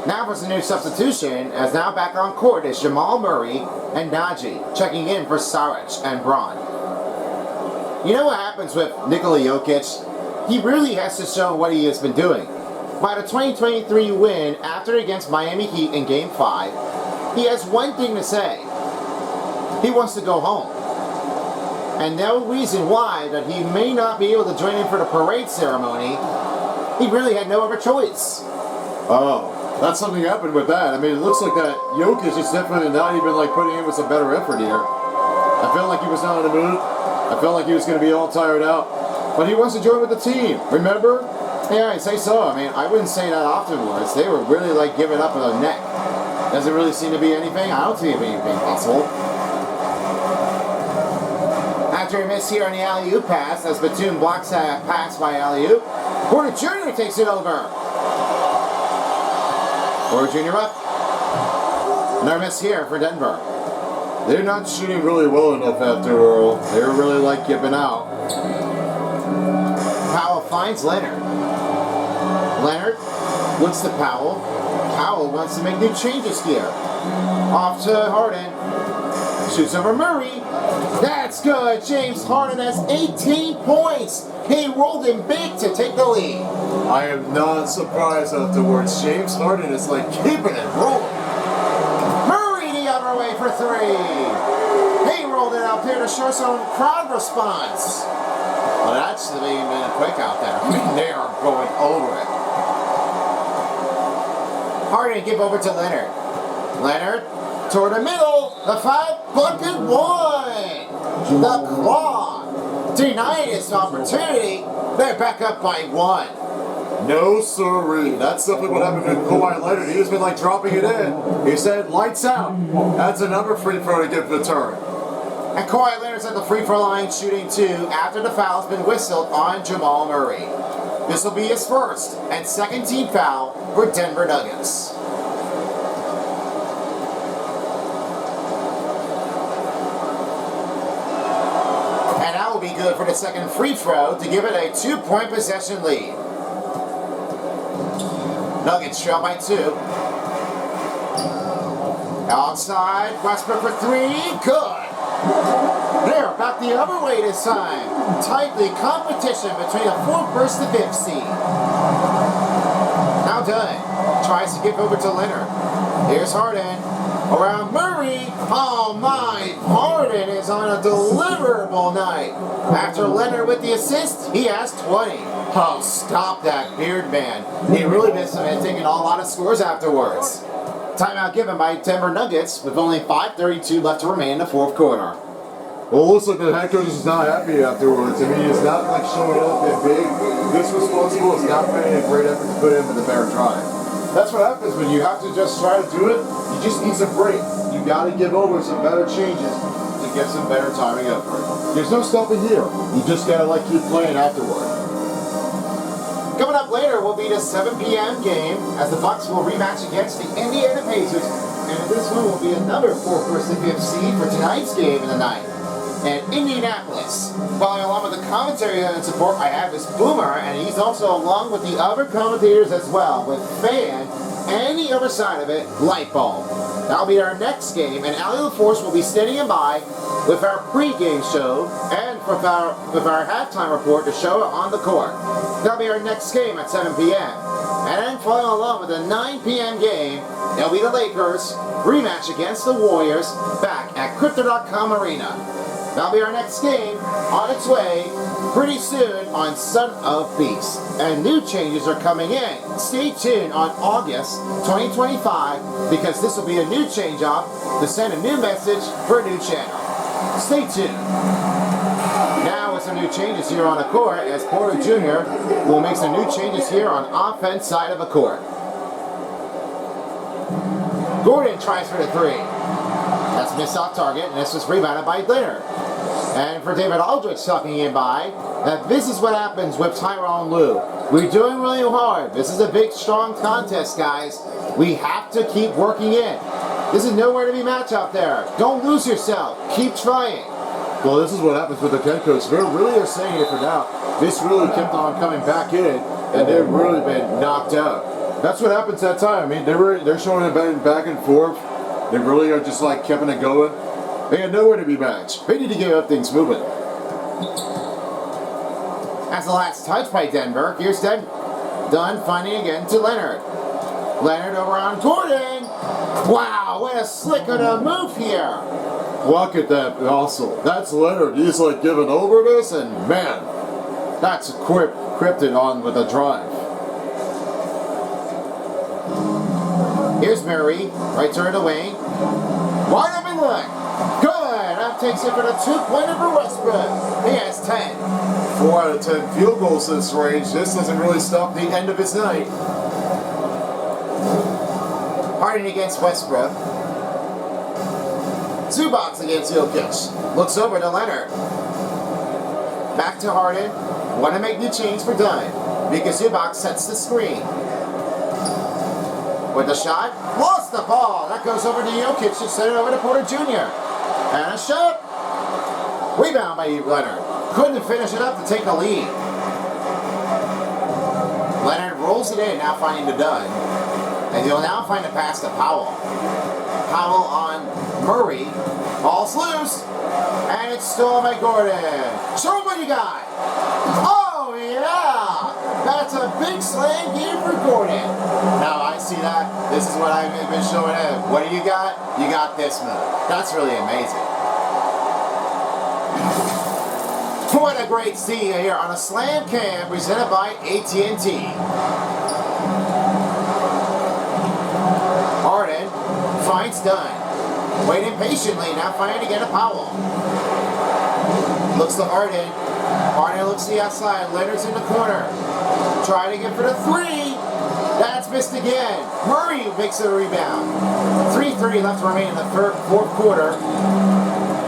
[SPEAKER 1] Now for some new substitution, as now back on court is Jamal Murray and Najee, checking in for Saric and Braun. You know what happens with Nikola Jokic? He really has to show what he has been doing. By the 2023 win after against Miami Heat in Game 5, he has one thing to say. He wants to go home. And no reason why that he may not be able to join in for the parade ceremony. He really had no other choice.
[SPEAKER 3] Oh, that's something happened with that. I mean, it looks like that Jokic is definitely not even like putting in with some better effort here. I feel like he was not in the mood. I felt like he was going to be all tired out, but he wants to join with the team. Remember?
[SPEAKER 2] Yeah, I'd say so. I mean, I wouldn't say that afterwards. They were really like giving up on the neck. Doesn't really seem to be anything. I don't see it being possible. After a miss here on the alley-oop pass, as Batum blocks a pass by alley-oop, Porter Jr. takes it over. Porter Jr. up. Another miss here for Denver.
[SPEAKER 3] They're not shooting really well enough after all. They're really like giving out.
[SPEAKER 2] Powell finds Leonard. Leonard looks to Powell. Powell wants to make new changes here. Off to Harden. Shoots over Murray. That's good. James Harden has 18 points. He rolled him big to take the lead.
[SPEAKER 3] I am not surprised afterwards. James Harden is like keeping it rolling.
[SPEAKER 2] Murray the other way for three. He rolled it out there to show some crowd response. Well, that's the been quick out there. I mean, they are going over it. Harden give over to Leonard. Leonard toward the middle. The 5-bucket one. The Claw denied his opportunity. They're back up by one.
[SPEAKER 3] No sirree. That's definitely what happened to Kawhi Leonard. He just been like dropping it in. He said, lights out. That's another free throw to get the turn.
[SPEAKER 2] And Kawhi Leonard's at the free throw line shooting two after the foul's been whistled on Jamal Murray. This will be his first and second team foul for Denver Nuggets. And that will be good for the second free throw to give it a 2-point possession lead. Nuggets trail by 2. Outside, Westbrook for 3. Good. They're back the other way this time. Tightly competition between a 4th versus the 5th seed. Now Dunn tries to give over to Leonard. Here's Harden. Around Murray. Oh my, Harden is on a deliverable night. After Leonard with the assist, he has 20. Oh, stop that, Beard Man. He really missed him and taking a lot of scores afterwards. Timeout given by Denver Nuggets with only 5:32 left to remain in the 4th quarter.
[SPEAKER 3] Well, it looks like the head coach is not happy afterwards. I mean, he's not like showing up that big. This responsible is not putting a great effort to put in with the bear drive. That's what happens when you have to just try to do it. You just need some break. You got to give over some better changes to get some better timing effort. There's no stopping here. You just got to like keep playing afterward.
[SPEAKER 2] Coming up later will be the 7 p.m. game as the Bucks will rematch against the Indiana Pacers. And this one will be another 4th versus 5th seed for tonight's game in the night. And Indianapolis. Following along with the commentary and support, I have this Boomer, and he's also along with the other commentators as well, with Fan and the other side of it, Lightbulb. That'll be our next game, and Ali LaForce will be standing by with our pregame show and with our halftime report to show it on the court. That'll be our next game at 7 p.m. And then following along with the 9 p.m. game, it'll be the Lakers rematch against the Warriors back at Crypto.com Arena. That'll be our next game on its way pretty soon on Son of Beast. And new changes are coming in. Stay tuned on August 2025 because this will be a new change up to send a new message for a new channel. Stay tuned. Now with some new changes here on the court as Porter Jr. will make some new changes here on offense side of the court. Gordon tries for the 3. That's missed off target, and this was rebounded by Leonard. And for David Aldridge sucking in by, that this is what happens with Tyronn Lue. We're doing really hard. This is a big, strong contest, guys. We have to keep working in. This is nowhere to be matched out there. Don't lose yourself. Keep trying.
[SPEAKER 3] Well, this is what happens with the head coach. They really are saying it for now. This really kept on coming back in, and they've really been knocked out. That's what happens that time. I mean, they're showing it back and forth. They really are just like keeping it going. They had nowhere to be matched. They need to get up things moving.
[SPEAKER 2] As the last touch by Denver, here's Dunn finding again to Leonard. Leonard over on Gordon. Wow, what a slick of a move here.
[SPEAKER 3] Look at that hustle. That's Leonard. He's like giving over this, and man, that's crypted on with a drive.
[SPEAKER 2] Here's Murray, right turn away. Wide open look. Good. Zubac takes it for the 2-pointer for Westbrook. He has 10.
[SPEAKER 3] 4 out of 10 field goals this range. This doesn't really stop the end of his night.
[SPEAKER 2] Harden against Westbrook. Zubac against Jokic. Looks over to Leonard. Back to Harden. Want to make the change for Dunn because Zubac sets the screen. With the shot, lost the ball. That goes over to Jokic to set it over to Porter Jr. And a shot. Rebound by Leonard. Couldn't finish it up to take the lead. Leonard rolls it in, now finding the Dunn. And he'll now find a pass to Powell. Powell on Murray. Ball's loose. And it's stolen by Gordon. Show him what you got. Oh, yeah. That's a big slam game for Gordon. Now I see that. This is what I've been showing him. What do you got? You got this move. That's really amazing. What a great scene here on a slam cam presented by AT&T. Harden finds Dunn. Waiting patiently, now finding to get a Powell. Looks to Harden. Harden looks to the outside. Leonard's in the corner. Trying to get for the 3. That's missed again. Murray makes a rebound. 3:30 left to remain in the fourth quarter.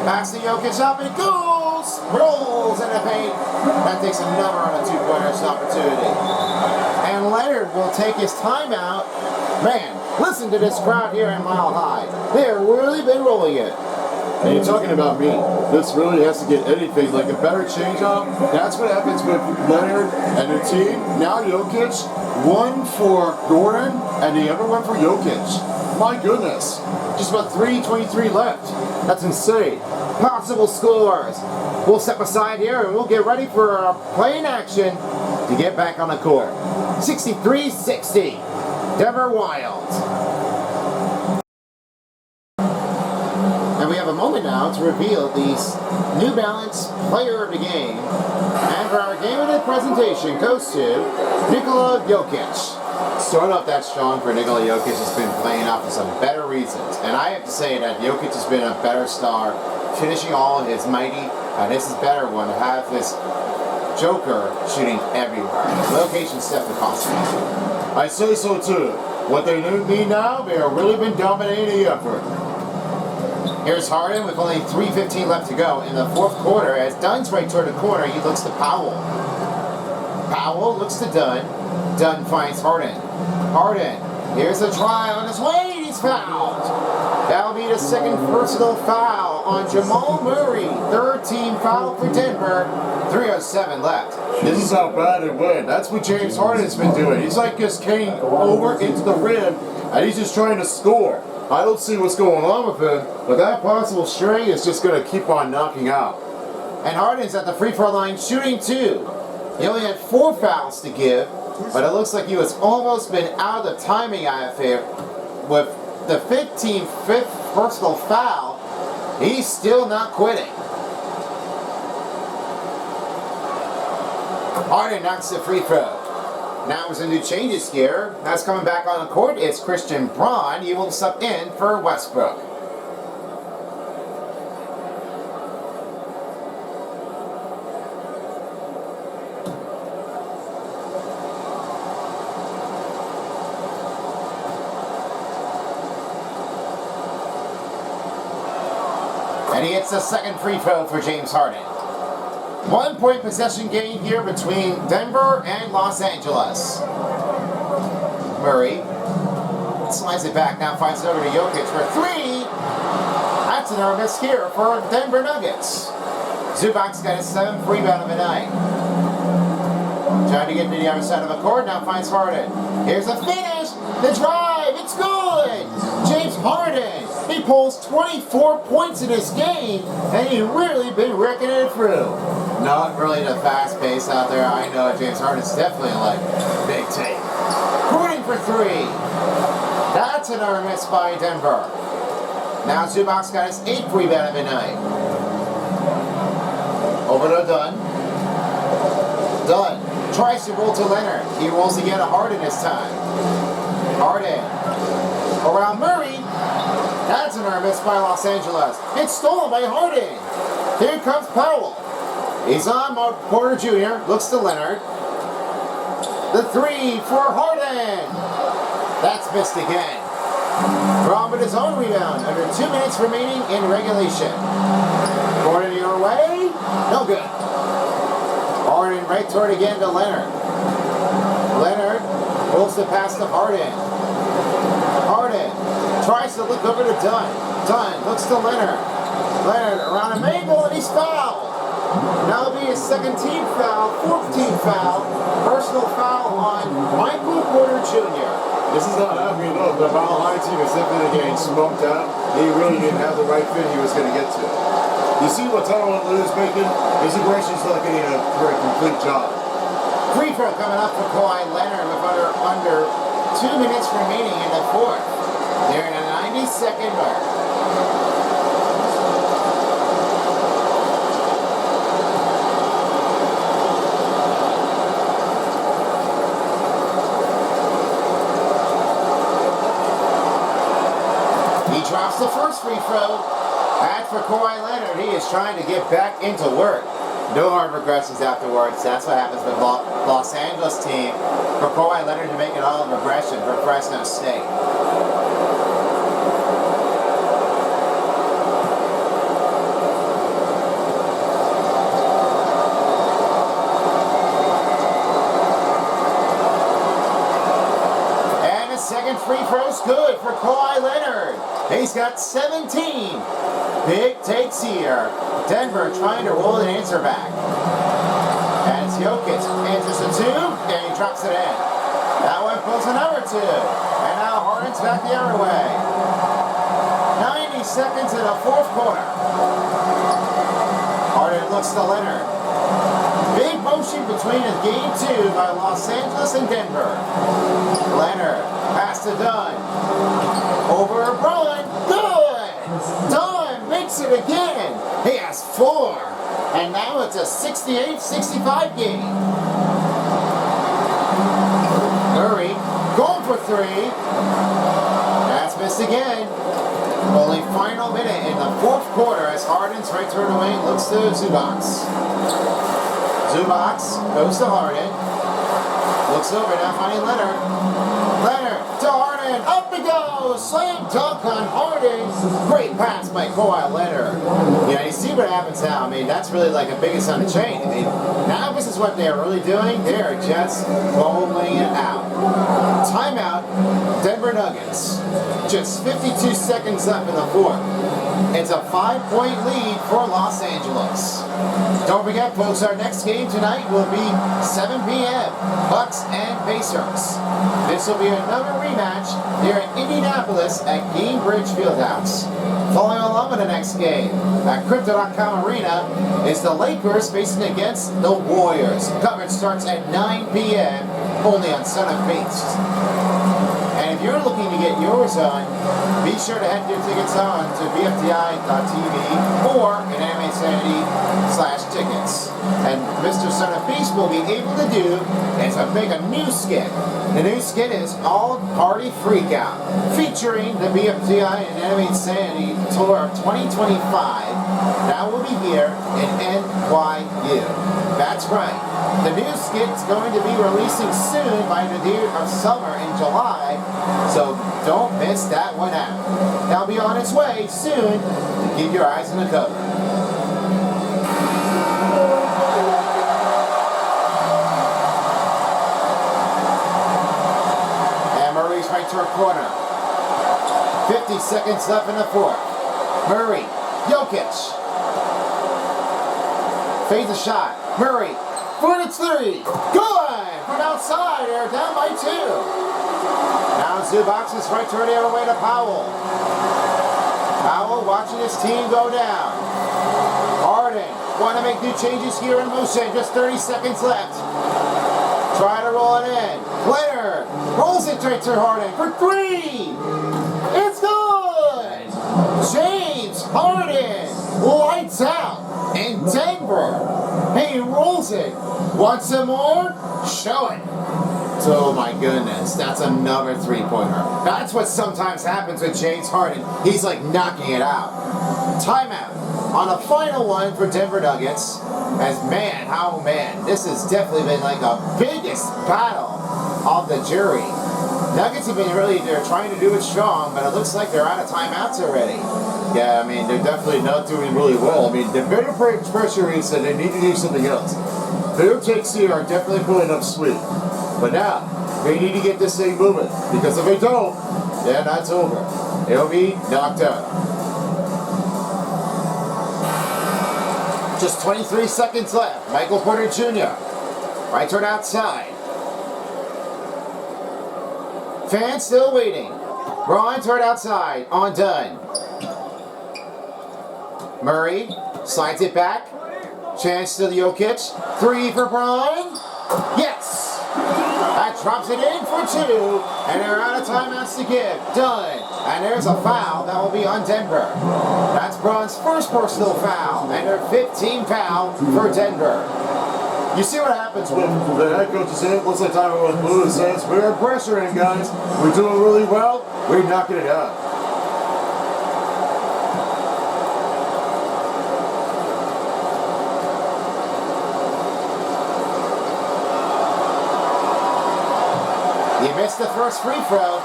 [SPEAKER 2] Pass to Jokic up and it goes. Rolls in the paint. That takes another on a 2-pointer opportunity. And Leonard will take his timeout. Man, listen to this crowd here in Mile High. They're really been rolling it.
[SPEAKER 3] And you're talking about me. This really has to get anything like a better change-up. That's what happens with Leonard and the team. Now Jokic, one for Gordon and the other one for Jokic. My goodness. Just about 3:23 left. That's insane.
[SPEAKER 2] Possible scores. We'll step aside here and we'll get ready for our playing action to get back on the court. 63-60. Denver Wild. And we have a moment now to reveal the New Balance Player of the Game. And for our Game of the Presentation goes to Nikola Jokic. Starting off that strong for Nikola Jokic has been playing off for some better reasons. And I have to say that Jokic has been a better star, finishing all of his mighty, and this is a better one to have this Joker shooting everywhere. Location's definitely costly.
[SPEAKER 3] I say so too. What they need now, they have really been dominating the effort.
[SPEAKER 2] Here's Harden with only 3:15 left to go in the fourth quarter. As Dunn's right toward the corner, he looks to Powell. Powell looks to Dunn. Dunn finds Harden. Harden, here's a try on his way. He's fouled. That'll be the second personal foul on Jamal Murray. Third team foul for Denver. 3:07 left.
[SPEAKER 3] This is how bad it went. That's what James Harden's been doing. He's like just came over into the rim and he's just trying to score. I don't see what's going on with him, but that possible string is just going to keep on knocking out.
[SPEAKER 2] And Harden's at the free throw line shooting 2. He only had 4 fouls to give, but it looks like he was almost been out of the timing out here. With the 5th personal foul, he's still not quitting. Harden knocks the free throw. Now there's a new changes here. That's coming back on the court. It's Christian Braun. He will sub in for Westbrook. And he hits the second free throw for James Harden. 1-point possession game here between Denver and Los Angeles. Murray slides it back, now finds it over to Jokic for 3. That's another miss here for Denver Nuggets. Zubac's got his 7th rebound of the night. Trying to get to the other side of the court, now finds Harden. Here's the finish, the drive, it's good! James Harden, he pulls 24 points in this game, and he's really been wrecking it through. Not really the fast pace out there. I know James Harden's definitely like big tape. Gordon for 3. That's another miss by Denver. Now Zubac's got his 8th rebound of the night. Over to Dunn. Dunn tries to roll to Leonard. He rolls again to Harden this time. Harden around Murray. That's another There, missed by Los Angeles. It's stolen by Harden. Here comes Powell. He's on Porter Jr. Looks to Leonard. The three for Harden. That's missed again. Brown with his own rebound. Under 2 minutes remaining in regulation. Harden your way. No good. Harden right toward again to Leonard. Leonard pulls the pass to Harden. Harden tries to look over to Dunn. Dunn looks to Leonard. Leonard around a mangle and he's fouled. Now it'll be his second team foul, 14th foul, personal foul on Michael Porter Jr.
[SPEAKER 3] This is not happening enough. The Mile High team is simply getting smoked out. He really didn't have the right fit he was going to get to. You see what Tyronn Lue is making? His aggression's not getting for a complete job.
[SPEAKER 2] Free throw coming up for Kawhi Leonard with under 2 minutes remaining in the fourth. They're in a 90-second mark. He drops the first free throw. That's for Kawhi Leonard. He is trying to get back into work. No hard regressions afterwards. That's what happens with Los Angeles team. For Kawhi Leonard to make it all regression for Fresno State. And the second free throw's good for Kawhi Leonard. He's got 17. Big takes here. Denver trying to roll an answer back. As Jokic enters the two, and he drops it in. That one pulls a number two. And now Harden's back the other way. 90 seconds in the fourth quarter. Harden looks to Leonard. Big motion between game two by Los Angeles and Denver. Leonard pass to Dunn. Over Braun. Good! Dunn makes it again. He has 4. And now it's a 68-65 game. Murray going for 3. That's missed again. Only final minute in the fourth quarter as Harden's right toward the wing looks to Zubac. Zubac goes to Harden. Looks over now finding Leonard. Leonard to Harden. Up he goes. Slam dunk on Harden. Great pass by Kawhi Leonard. Yeah, you see what happens now. I mean, that's really like the biggest on the chain. I mean, now this is what they're really doing. They are just bowling it out. Timeout. Denver Nuggets. Just 52 seconds left in the fourth. It's a 5-point lead for Los Angeles. Don't forget, folks, our next game tonight will be 7 p.m. Bucks and Pacers. This will be another rematch here in Indianapolis at Gainbridge Fieldhouse. Following along with the next game at Crypto.com Arena is the Lakers facing against the Warriors. Coverage starts at 9 p.m. only on Son of Beast. And if you're looking to get yours on, be sure to head your tickets on to bfdi.tv or in MHanity/tickets. And Mr. Son of Beast will be able to do is to make a new skit. The new skit is All Party Freakout, featuring the BFDI and Animate Sanity Tour of 2025. That will be here in NYU. That's right. The new skit is going to be releasing soon by the date of summer in July, so don't miss that one out. That'll be on its way soon. Keep your eyes on the cover. And Murray's right to her corner. 50 seconds left in the fourth. Murray, Jokic. Fades the shot. Murray. For the 3. Good! From outside, they're down by 2. Now Zubac is right toward the other way to Powell. Powell watching his team go down. Harden want to make new changes here in motion. Just 30 seconds left. Try to roll it in. Leonard rolls it straight to Harden for 3. It's good! James Harden lights out in Denver. He rolls it. Want some more? Show it. Oh my goodness, that's another three-pointer. That's what sometimes happens with James Harden. He's like knocking it out. Timeout on the final one for Denver Nuggets. As man, this has definitely been like the biggest battle of the jury. Nuggets have been they're trying to do it strong, but it looks like they're out of timeouts already. Yeah, I mean, they're definitely not doing really well. I mean, the better pressure is that they need to do something else. Their takes here are definitely pulling up sweet. But now, they need to get this thing moving. Because if they don't, then that's over. They'll be knocked out. Just 23 seconds left. Michael Porter Jr. Right toward outside. Fans still waiting. Braun toward outside. On Dunn. Murray slides it back. Chance to Jokic. Three for Braun. Yes! That drops it in for two. And they're out of timeouts to give. Dunn. And there's a foul that will be on Denver. That's Braun's first personal foul. And their 15th foul for Denver. You see what happens when the head coach is in? Looks like Tyler Lewis says, we're pressuring, guys. We're doing really well. We're knocking it out. He missed the first free throw.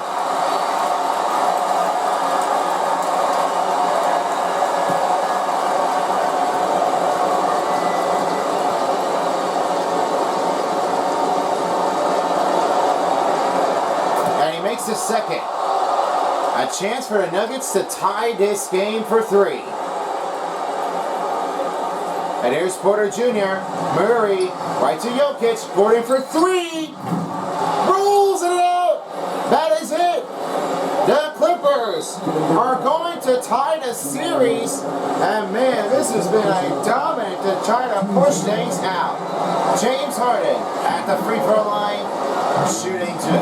[SPEAKER 2] The second. A chance for the Nuggets to tie this game for three. And here's Porter Jr. Murray right to Jokic. Gordon for three. Rolls it out. That is it. The Clippers are going to tie the series. And man, this has been a dominant to try to push things out. James Harden at the free throw line, shooting two.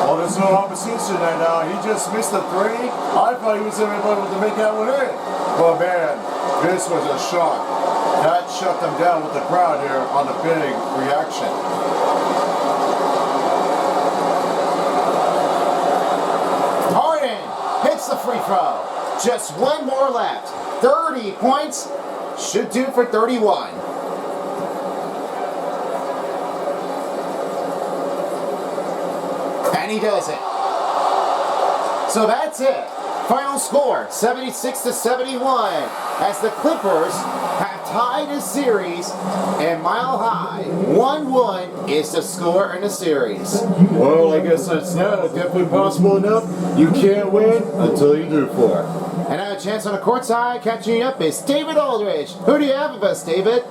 [SPEAKER 3] Well, there's no opposition right now. He just missed the three. I thought he was able to make that one in. But man, this was a shock. That shut them down with the crowd here on the big reaction.
[SPEAKER 2] Harden hits the free throw. Just one more left. 30 points. Should do for 31. And he does it. So that's it. Final score, 76-71, as the Clippers have tied the series, and Mile High, 1-1 is the score in the series.
[SPEAKER 3] Well, I guess it's now definitely possible enough. You can't win until you do for it.
[SPEAKER 2] And now a chance on the court side, catching up is David Aldridge. Who do you have of us, David?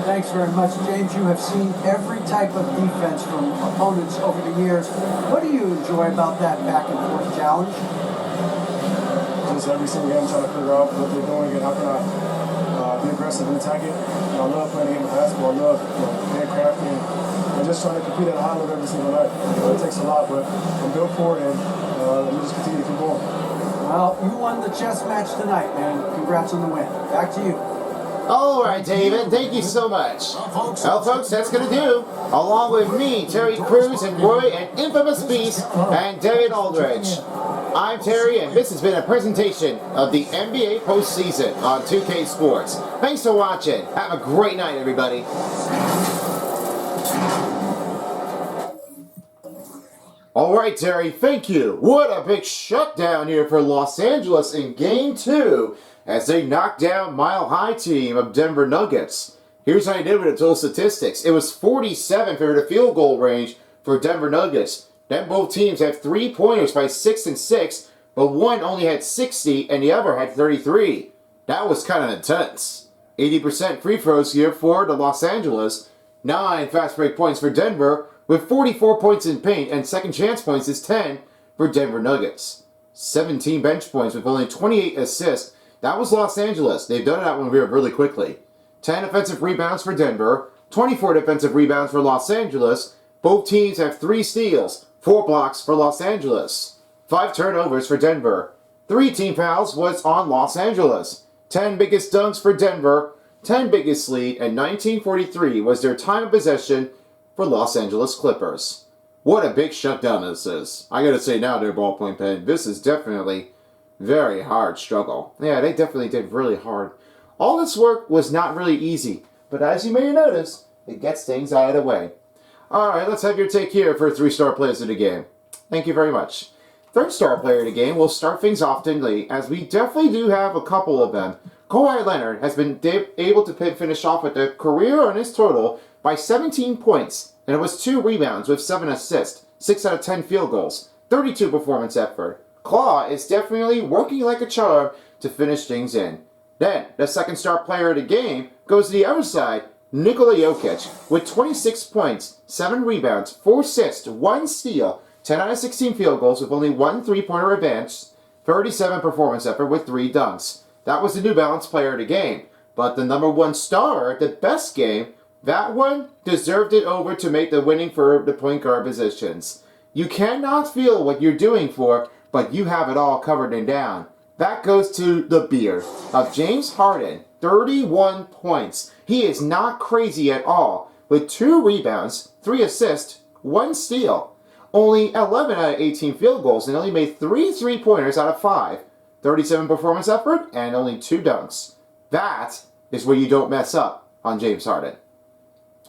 [SPEAKER 4] Thanks very much, James. You have seen every type of defense from opponents over the years. What do you enjoy about that back and forth challenge?
[SPEAKER 9] Just every single game trying to figure out what they're doing and how can I be aggressive and attack it. I love playing the game of basketball. I love being crafty and just trying to compete at a high level every single night. It takes a lot, but I'm built for it, and we just continue to keep going.
[SPEAKER 4] Well, you won the chess match tonight, man. Congrats on the win. Back to you.
[SPEAKER 2] All right, David. Thank you so much. Well, folks, that's going to do. Along with me, Terry Crews, and Roy, and Infamous Beast, and David Aldridge. I'm Terry, and this has been a presentation of the NBA postseason on 2K Sports. Thanks for watching. Have a great night, everybody. All right, Terry, thank you. What a big shutdown here for Los Angeles in Game 2 as they knocked down Mile High team of Denver Nuggets. Here's how they did with the total statistics. It was 47 for the field goal range for Denver Nuggets. Then both teams had 3-pointers by 6 and 6, but one only had 60 and the other had 33. That was kind of intense. 80% free throws here for the Los Angeles. 9 fast break points for Denver, with 44 points in paint, and second chance points is 10 for Denver Nuggets. 17 bench points with only 28 assists. That was Los Angeles. They've done that one here really quickly. 10 offensive rebounds for Denver, 24 defensive rebounds for Los Angeles. Both teams have 3 steals, 4 blocks for Los Angeles. 5 turnovers for Denver. 3 team fouls was on Los Angeles. 10 biggest dunks for Denver, 10 biggest lead, and 1943 was their time of possession for Los Angeles Clippers.
[SPEAKER 1] What a big shutdown this is. I gotta say now, dear Ballpoint Pen, this is definitely very hard struggle. Yeah, they definitely did really hard. All this work was not really easy, but as you may notice, it gets things out of the way. Alright, let's have your take here for 3-star players of the game. Thank you very much. 3rd-star player of the game will start things off today, as we definitely do have a couple of them. Kawhi Leonard has been able to finish off with a career on his total by 17 points, and it was 2 rebounds with 7 assists, 6 out of 10 field goals, 32 performance effort. Claw is definitely working like a charm to finish things in. Then, the 2nd-star player of the game goes to the other side, Nikola Jokic, with 26 points, 7 rebounds, 4 assists, 1 steal, 10 out of 16 field goals with only 1 3-pointer advance, 37 performance effort with 3 dunks. That was the New Balance player of the game. But the number 1 star, the best game, that one deserved it over to make the winning for the point guard positions. You cannot feel what you're doing for, but you have it all covered and down. That goes to the beard of James Harden, 31 points. He is not crazy at all, with 2 rebounds, 3 assists, 1 steal. Only 11 out of 18 field goals and only made 3 3-pointers out of 5. 37 performance effort and only 2 dunks. That is where you don't mess up on James Harden.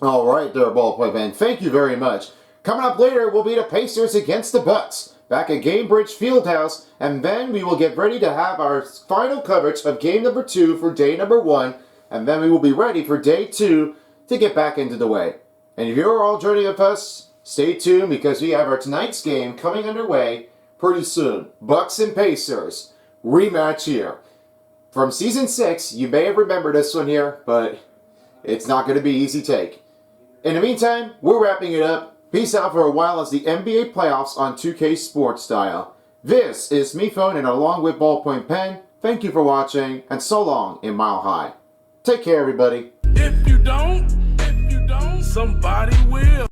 [SPEAKER 1] Alright there, Ballpoint Man. Thank you very much. Coming up later will be the Pacers against the Bucks. Back at Gamebridge Fieldhouse, and then we will get ready to have our final coverage of game number 2 for day number 1, and then we will be ready for day 2 to get back into the way. And if you're all joining with us, stay tuned because we have our tonight's game coming underway pretty soon. Bucks and Pacers rematch here. From season 6, you may have remembered this one here, but it's not going to be easy take. In the meantime, we're wrapping it up. Peace out for a while as the NBA playoffs on 2K Sports Style. This is me phone and along with Ballpoint Pen. Thank you for watching and so long in Mile High. Take care everybody.
[SPEAKER 10] If you don't, somebody will.